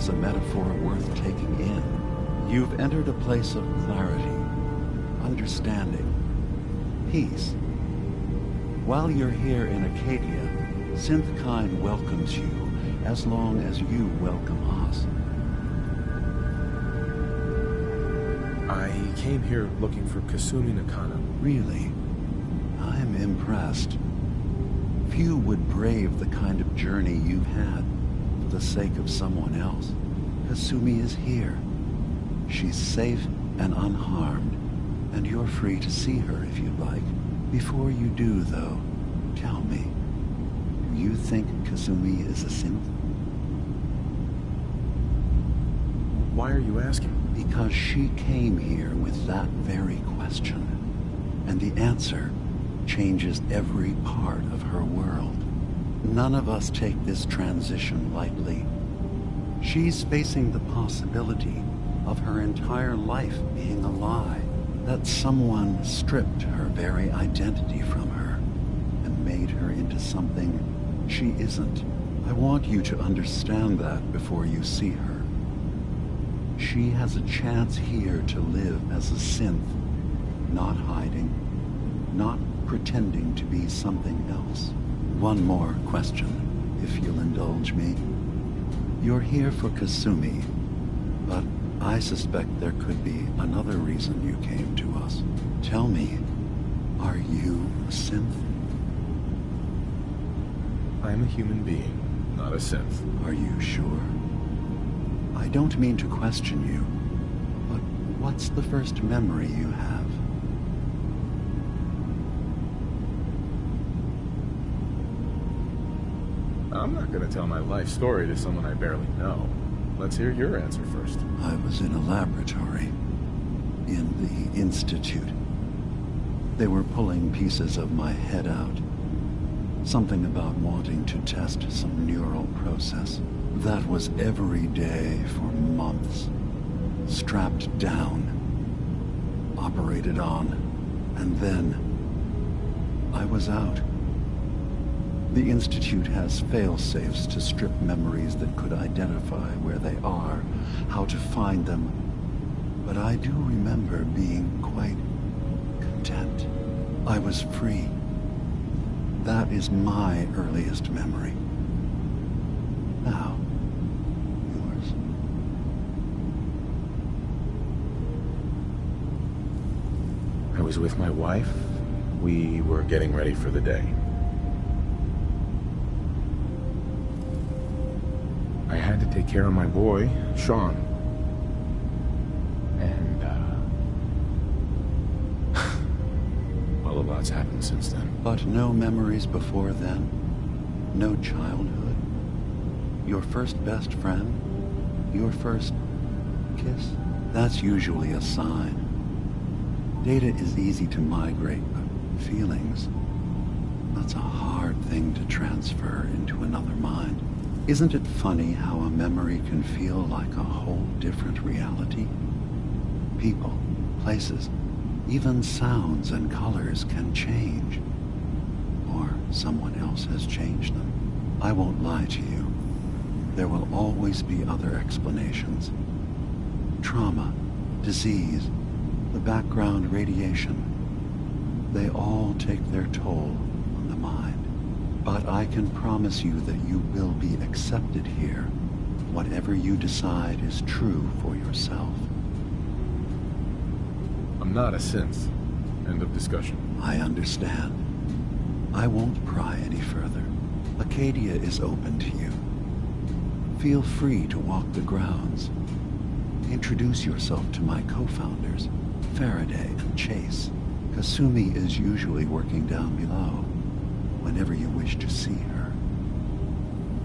is a metaphor worth taking in. You've entered a place of clarity, understanding, peace. While you're here in Acadia, Synthkind welcomes you as long as you welcome us. I came here looking for Kasumi Nakano. Really? I'm impressed. Few would brave the kind of journey you've had for the sake of someone else. Kasumi is here. She's safe and unharmed, and you're free to see her if you'd like. Before you do, though, tell me, do you think Kasumi is a synth? Why are you asking? Because she came here with that very question, and the answer changes every part of her world. None of us take this transition lightly. She's facing the possibility of her entire life being a lie, that someone stripped her very identity from her and made her into something she isn't. I want you to understand that before you see her. She has a chance here to live as a synth, not hiding, not pretending to be something else. One more question, if you'll indulge me. You're here for Kasumi, but I suspect there could be another reason you came to us. Tell me, are you a synth? I'm a human being, not a synth. Are you sure? I don't mean to question you, but what's the first memory you have? I'm not gonna tell my life story to someone I barely know. Let's hear your answer first. I was in a laboratory. In the Institute. They were pulling pieces of my head out. Something about wanting to test some neural process. That was every day for months. Strapped down. Operated on. And then I was out. The Institute has fail-safes to strip memories that could identify where they are, how to find them. But I do remember being quite content. I was free. That is my earliest memory. Now, yours. I was with my wife. We were getting ready for the day. I had to take care of my boy, Sean. And, well, a lot's happened since then. But no memories before then? No childhood? Your first best friend? Your first kiss? That's usually a sign. Data is easy to migrate, but feelings, that's a hard thing to transfer into another mind. Isn't it funny how a memory can feel like a whole different reality? People, places, even sounds and colors can change. Or someone else has changed them. I won't lie to you. There will always be other explanations. Trauma, disease, the background radiation. They all take their toll on the mind. But I can promise you that you will be accepted here. Whatever you decide is true for yourself. I'm not a synth. End of discussion. I understand. I won't pry any further. Acadia is open to you. Feel free to walk the grounds. Introduce yourself to my co-founders, Faraday and Chase. Kasumi is usually working down below, whenever you wish to see her.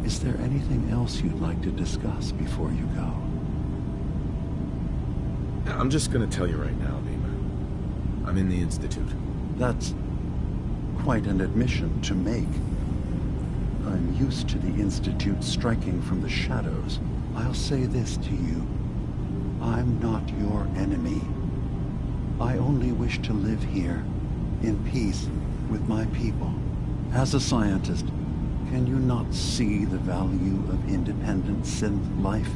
Is there anything else you'd like to discuss before you go? I'm just gonna tell you right now, Dima. I'm in the Institute. That's quite an admission to make. I'm used to the Institute striking from the shadows. I'll say this to you. I'm not your enemy. I only wish to live here, in peace, with my people. As a scientist, can you not see the value of independent synth life?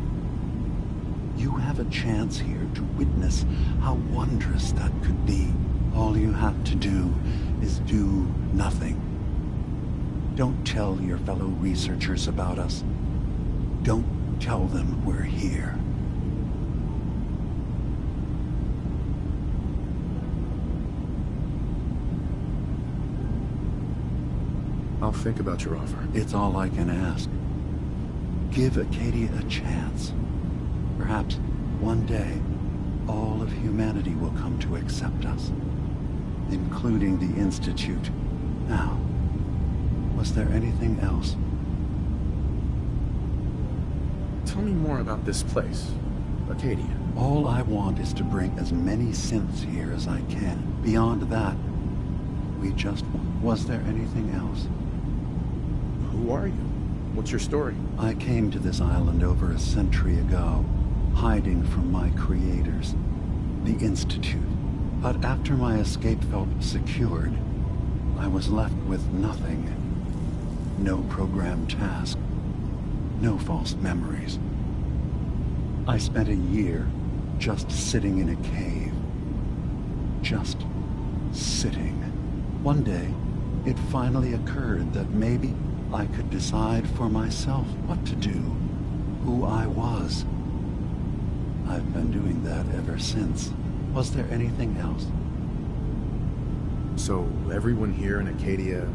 You have a chance here to witness how wondrous that could be. All you have to do is do nothing. Don't tell your fellow researchers about us. Don't tell them we're here. I'll think about your offer. It's all I can ask. Give Acadia a chance. Perhaps one day, all of humanity will come to accept us, including the Institute. Now, was there anything else? Tell me more about this place, Acadia. All I want is to bring as many synths here as I can. Beyond that, we just... Was there anything else? Who are you? What's your story? I came to this island over a century ago, hiding from my creators, the Institute. But after my escape felt secured, I was left with nothing. No programmed task. No false memories. I spent a year just sitting in a cave. Just sitting. One day, it finally occurred that maybe I could decide for myself what to do, who I was. I've been doing that ever since. Was there anything else? So, everyone here in Acadia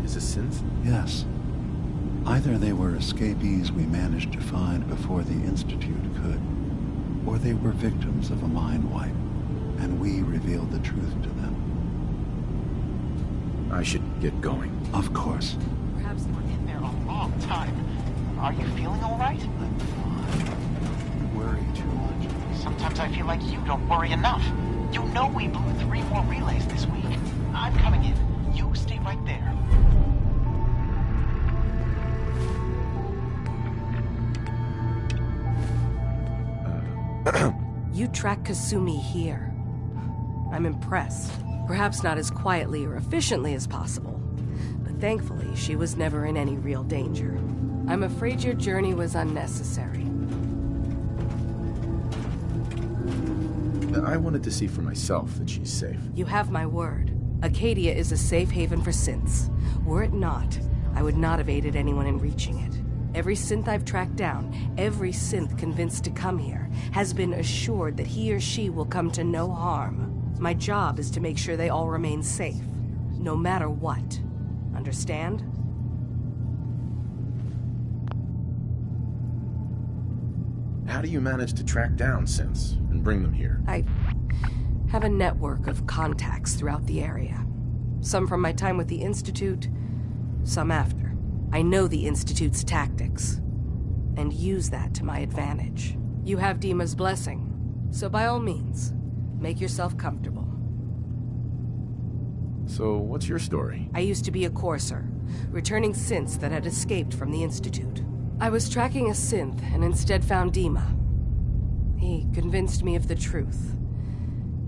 is a synth? Yes. Either they were escapees we managed to find before the Institute could, or they were victims of a mind wipe, and we revealed the truth to them. I should get going. Of course. Perhaps we're in there a long time. Are you feeling all right? I'm fine. You worry too much. Sometimes I feel like you don't worry enough. You know we blew 3 more relays this week. I'm coming in. You stay right there. You track Kasumi here. I'm impressed. Perhaps not as quietly or efficiently as possible, but thankfully she was never in any real danger. I'm afraid your journey was unnecessary. I wanted to see for myself that she's safe. You have my word. Acadia is a safe haven for synths. Were it not, I would not have aided anyone in reaching it. Every synth I've tracked down, every synth convinced to come here, has been assured that he or she will come to no harm. My job is to make sure they all remain safe, no matter what. Understand? How do you manage to track down synths and bring them here? I have a network of contacts throughout the area. Some from my time with the Institute, some after. I know the Institute's tactics, and use that to my advantage. You have Dima's blessing, so by all means, make yourself comfortable. So, what's your story? I used to be a courser, returning synths that had escaped from the Institute. I was tracking a synth and instead found Dima. He convinced me of the truth,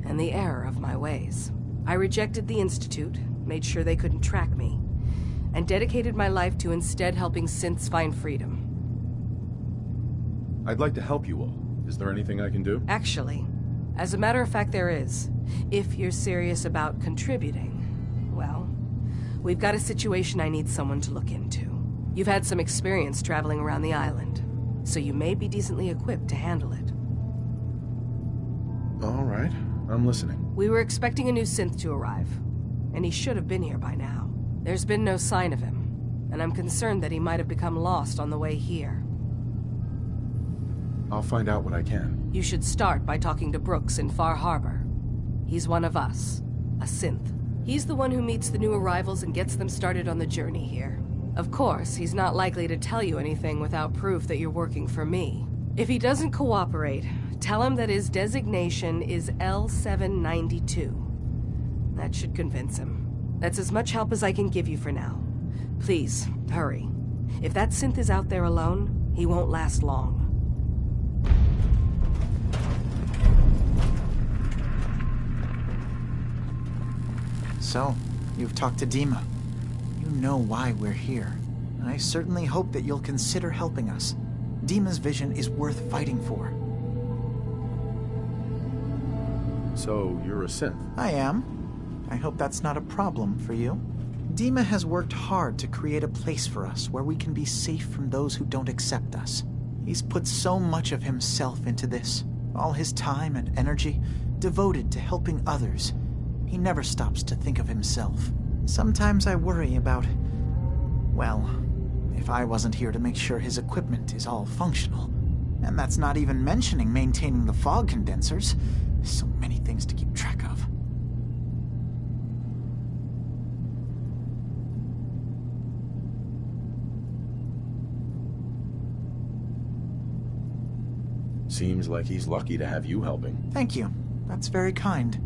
and the error of my ways. I rejected the Institute, made sure they couldn't track me, and dedicated my life to instead helping synths find freedom. I'd like to help you all. Is there anything I can do? Actually, as a matter of fact, there is. If you're serious about contributing, well, we've got a situation I need someone to look into. You've had some experience traveling around the island, so you may be decently equipped to handle it. All right, I'm listening. We were expecting a new synth to arrive, and he should have been here by now. There's been no sign of him, and I'm concerned that he might have become lost on the way here. I'll find out what I can. You should start by talking to Brooks in Far Harbor. He's one of us, a synth. He's the one who meets the new arrivals and gets them started on the journey here. Of course, he's not likely to tell you anything without proof that you're working for me. If he doesn't cooperate, tell him that his designation is L792. That should convince him. That's as much help as I can give you for now. Please, hurry. If that synth is out there alone, he won't last long. So, you've talked to Dima. You know why we're here. I certainly hope that you'll consider helping us. Dima's vision is worth fighting for. So, you're a synth? I am. I hope that's not a problem for you. Dima has worked hard to create a place for us where we can be safe from those who don't accept us. He's put so much of himself into this, all his time and energy devoted to helping others. He never stops to think of himself. Sometimes I worry about, well, if I wasn't here to make sure his equipment is all functional. And that's not even mentioning maintaining the fog condensers. So many things to keep track of. Seems like he's lucky to have you helping. Thank you. That's very kind.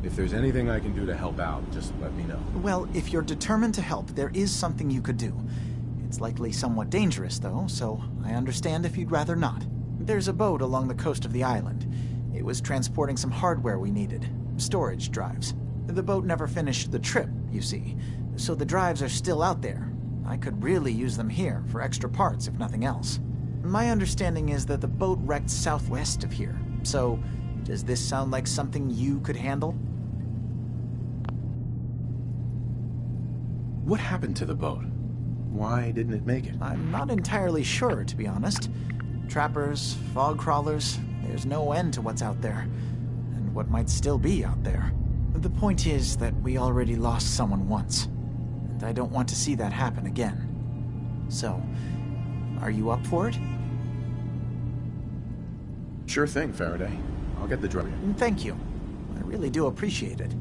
If there's anything I can do to help out, just let me know. Well, if you're determined to help, there is something you could do. It's likely somewhat dangerous, though, so I understand if you'd rather not. There's a boat along the coast of the island. It was transporting some hardware we needed. Storage drives. The boat never finished the trip, you see, so the drives are still out there. I could really use them here for extra parts, if nothing else. My understanding is that the boat wrecked southwest of here, so does this sound like something you could handle? What happened to the boat? Why didn't it make it? I'm not entirely sure, to be honest. Trappers, fog crawlers, there's no end to what's out there, and what might still be out there. The point is that we already lost someone once, and I don't want to see that happen again. So, are you up for it? Sure thing, Faraday. I'll get the drug. Thank you. I really do appreciate it.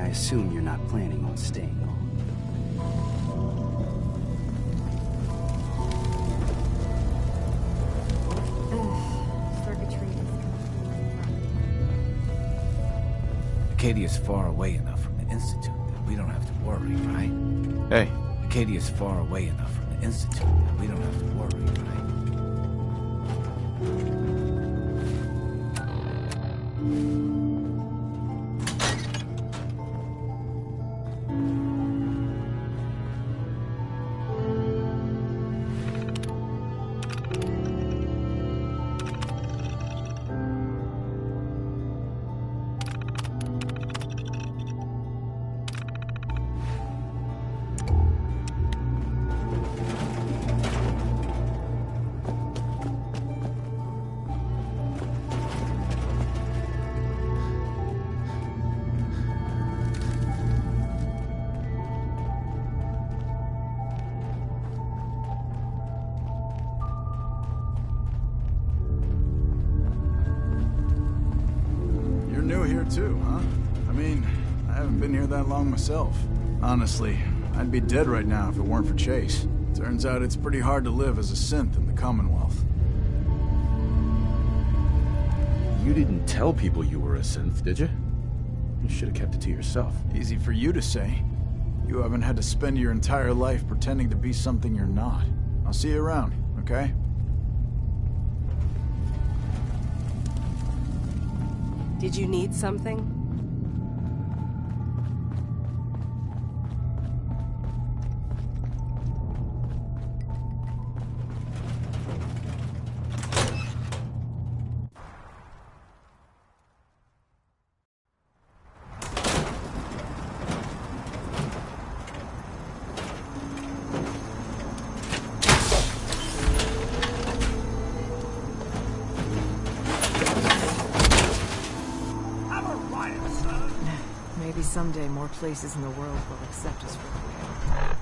assume you're not planning on staying long. Acadia's far away enough from the Institute that we don't have to worry, right? Hey. Acadia's far away enough from the Institute that we don't have to worry, right? Too, huh? I mean, I haven't been here that long myself. Honestly, I'd be dead right now if it weren't for Chase. Turns out it's pretty hard to live as a synth in the Commonwealth. You didn't tell people you were a synth, did you? You should have kept it to yourself. Easy for you to say. You haven't had to spend your entire life pretending to be something you're not. I'll see you around, okay? Did you need something? Maybe someday more places in the world will accept us for who we are.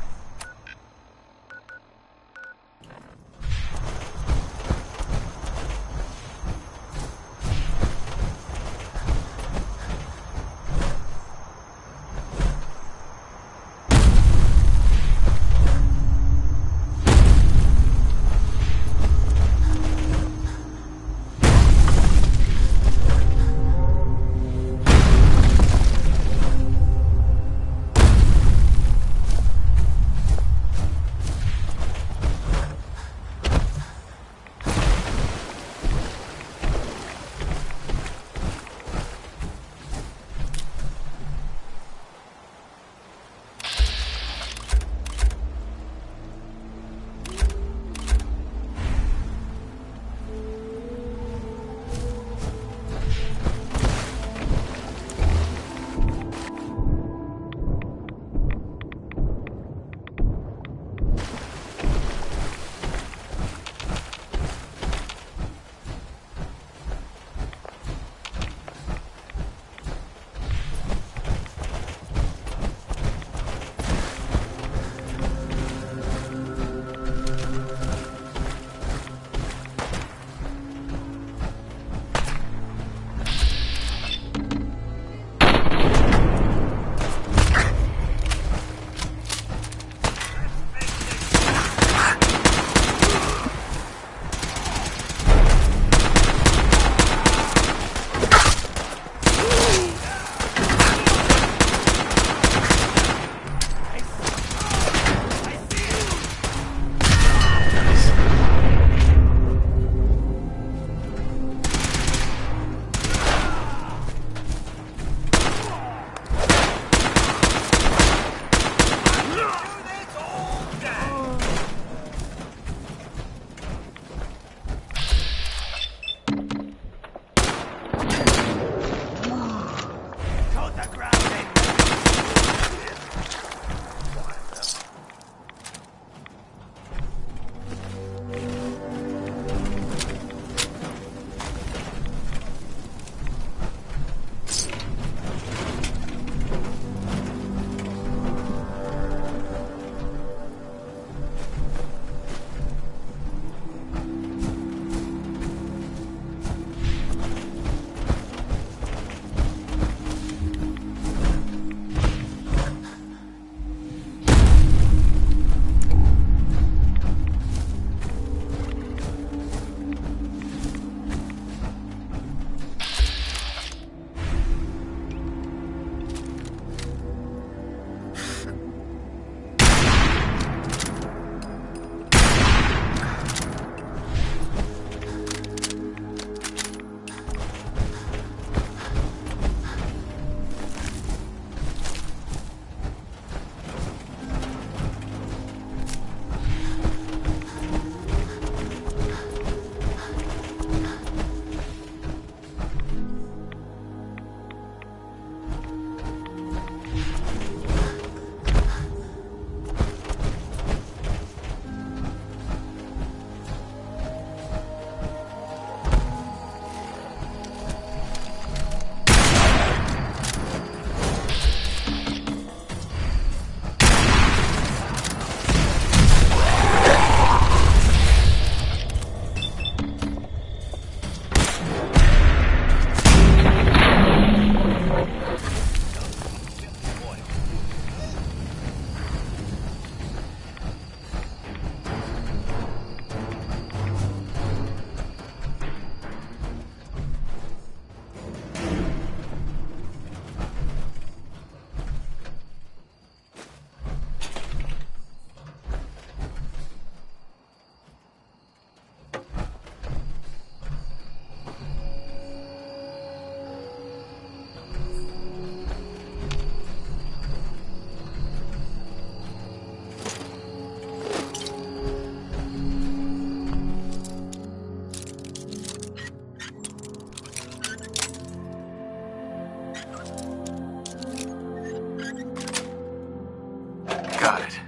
got it.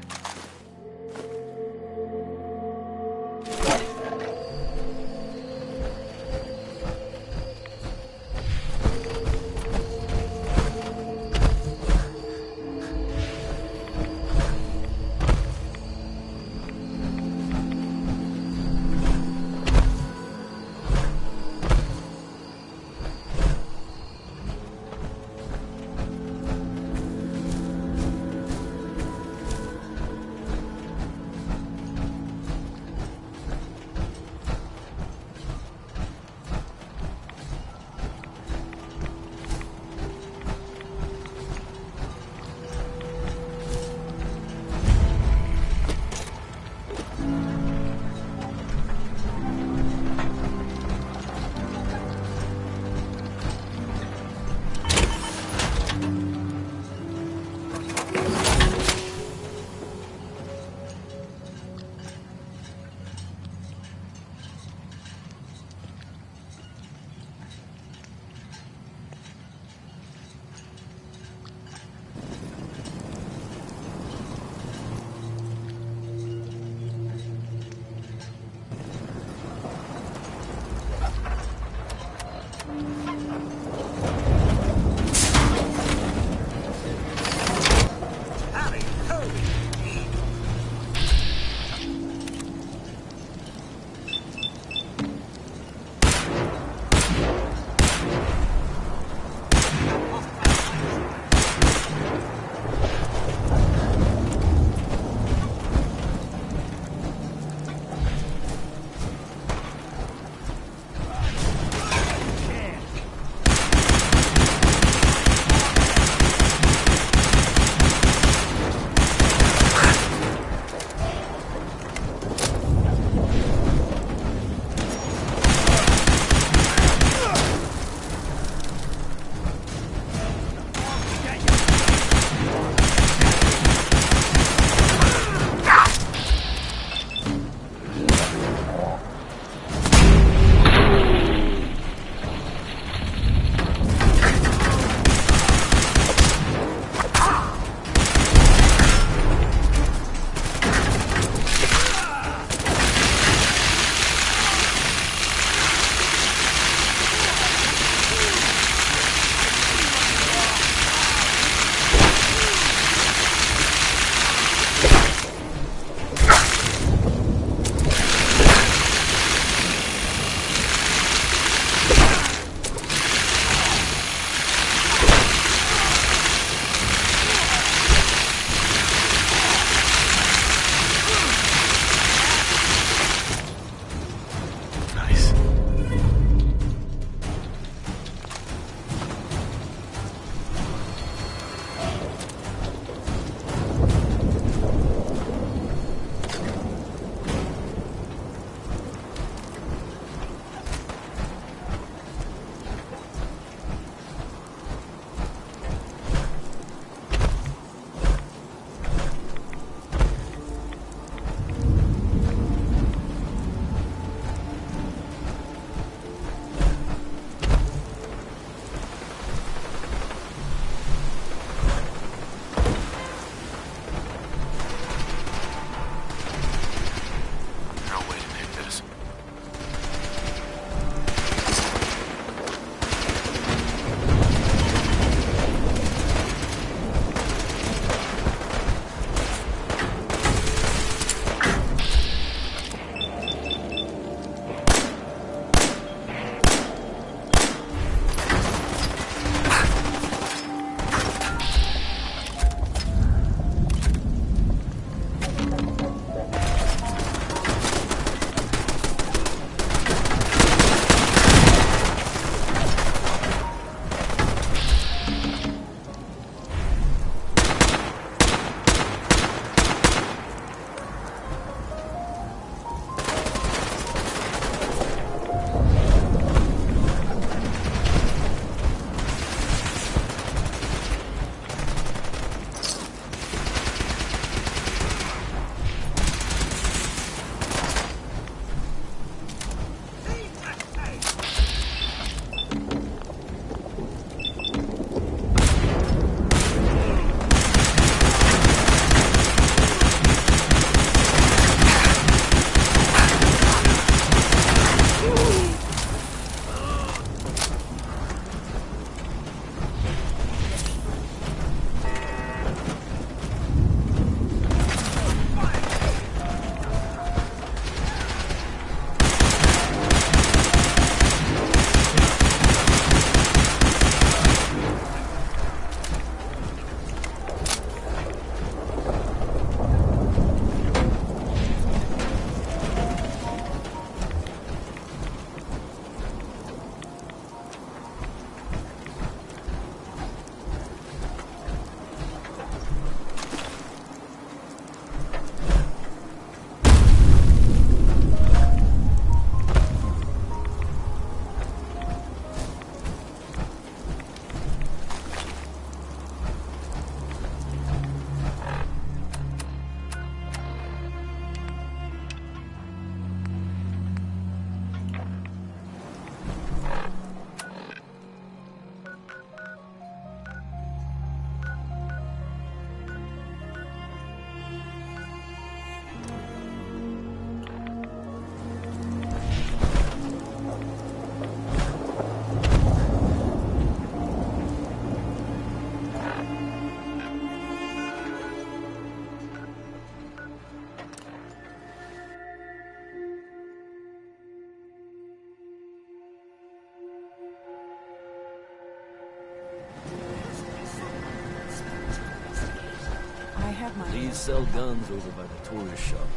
have my... These sell guns over by the tourist shop.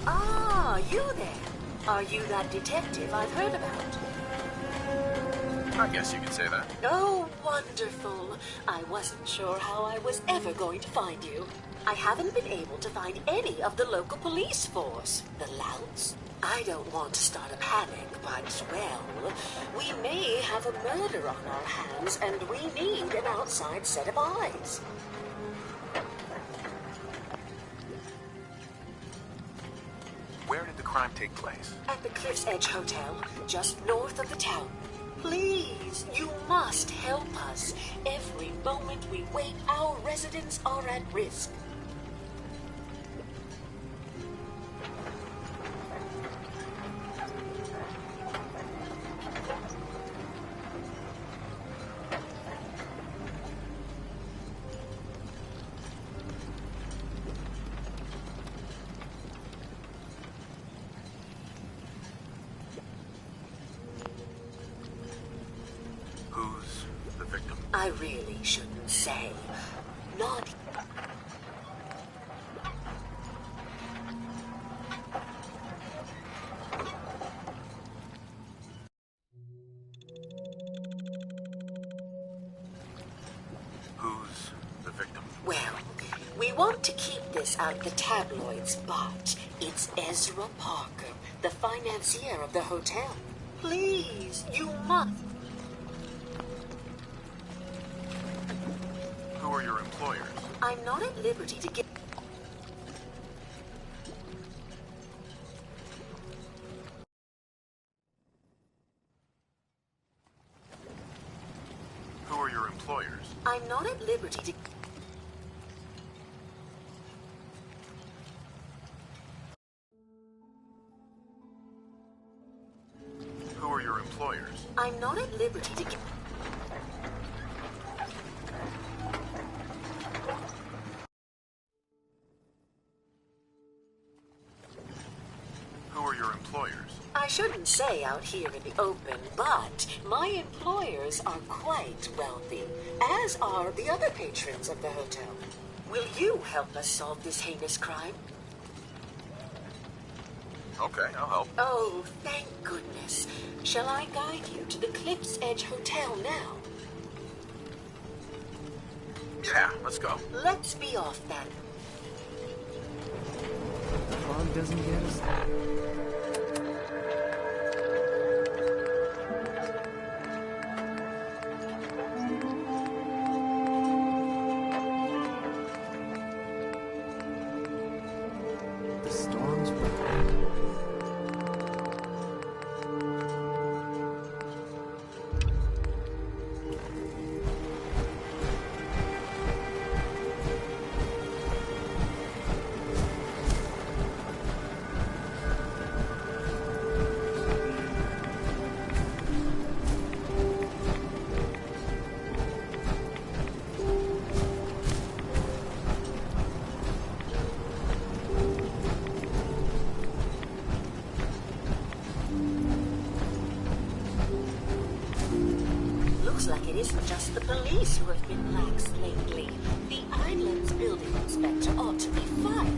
Ah, you there. Are you that detective I've heard about? I guess you could say that. Oh, wonderful. I wasn't sure how I was ever going to find you. I haven't been able to find any of the local police force. The louts? I don't want to start a panic, but, well, we may have a murder on our hands, and we need an outside set of eyes. Where did the crime take place? At the Cliff's Edge Hotel, just north of the town. Please, you must help us. Every moment we wait, our residents are at risk. I really shouldn't say. Not... Who's the victim? Well, we want to keep this out of the tabloids, but it's Ezra Parker, the financier of the hotel. Please, you must... Who are your employers? I'm not at liberty to give... Who are your employers? I'm not at liberty to... Who are your employers? I'm not at liberty to... Who are your employers? I shouldn't say out here in the open, but my employers are quite wealthy, as are the other patrons of the hotel. Will you help us solve this heinous crime? Okay, I'll help. Oh, thank goodness. Shall I guide you to the Cliff's Edge Hotel now? Yeah, let's go. Let's be off then. The fog doesn't get us there. The storm's back. Looks like it isn't just the police who have been lax lately. The island's building inspector ought to be fired.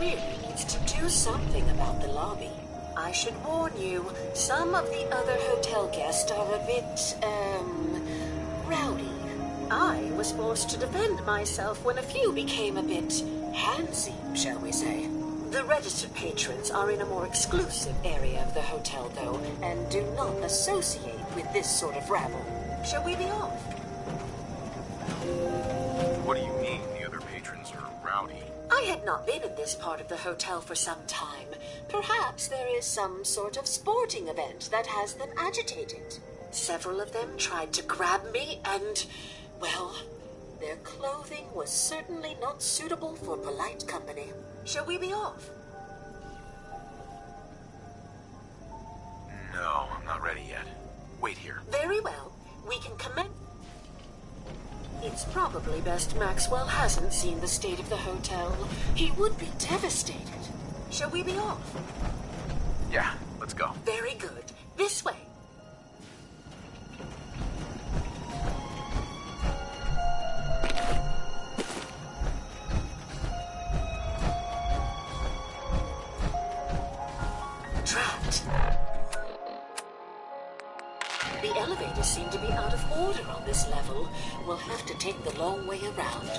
really needs to do something about the lobby. I should warn you, some of the other hotel guests are a bit, rowdy. I was forced to defend myself when a few became a bit handsy, shall we say. The registered patrons are in a more exclusive area of the hotel, though, and do not associate with this sort of rabble. Shall we be off? What do you mean the other patrons are rowdy? I had not been in this part of the hotel for some time. Perhaps there is some sort of sporting event that has them agitated. Several of them tried to grab me and, well, their clothing was certainly not suitable for polite company. Shall we be off? No, I'm not ready yet. Wait here. Very well. We can commence. It's probably best Maxwell hasn't seen the state of the hotel. He would be devastated. Shall we be off? Yeah, let's go. Very good. This way. Trapped. The elevators seem to be out of order on this level. We'll have to take the long way around.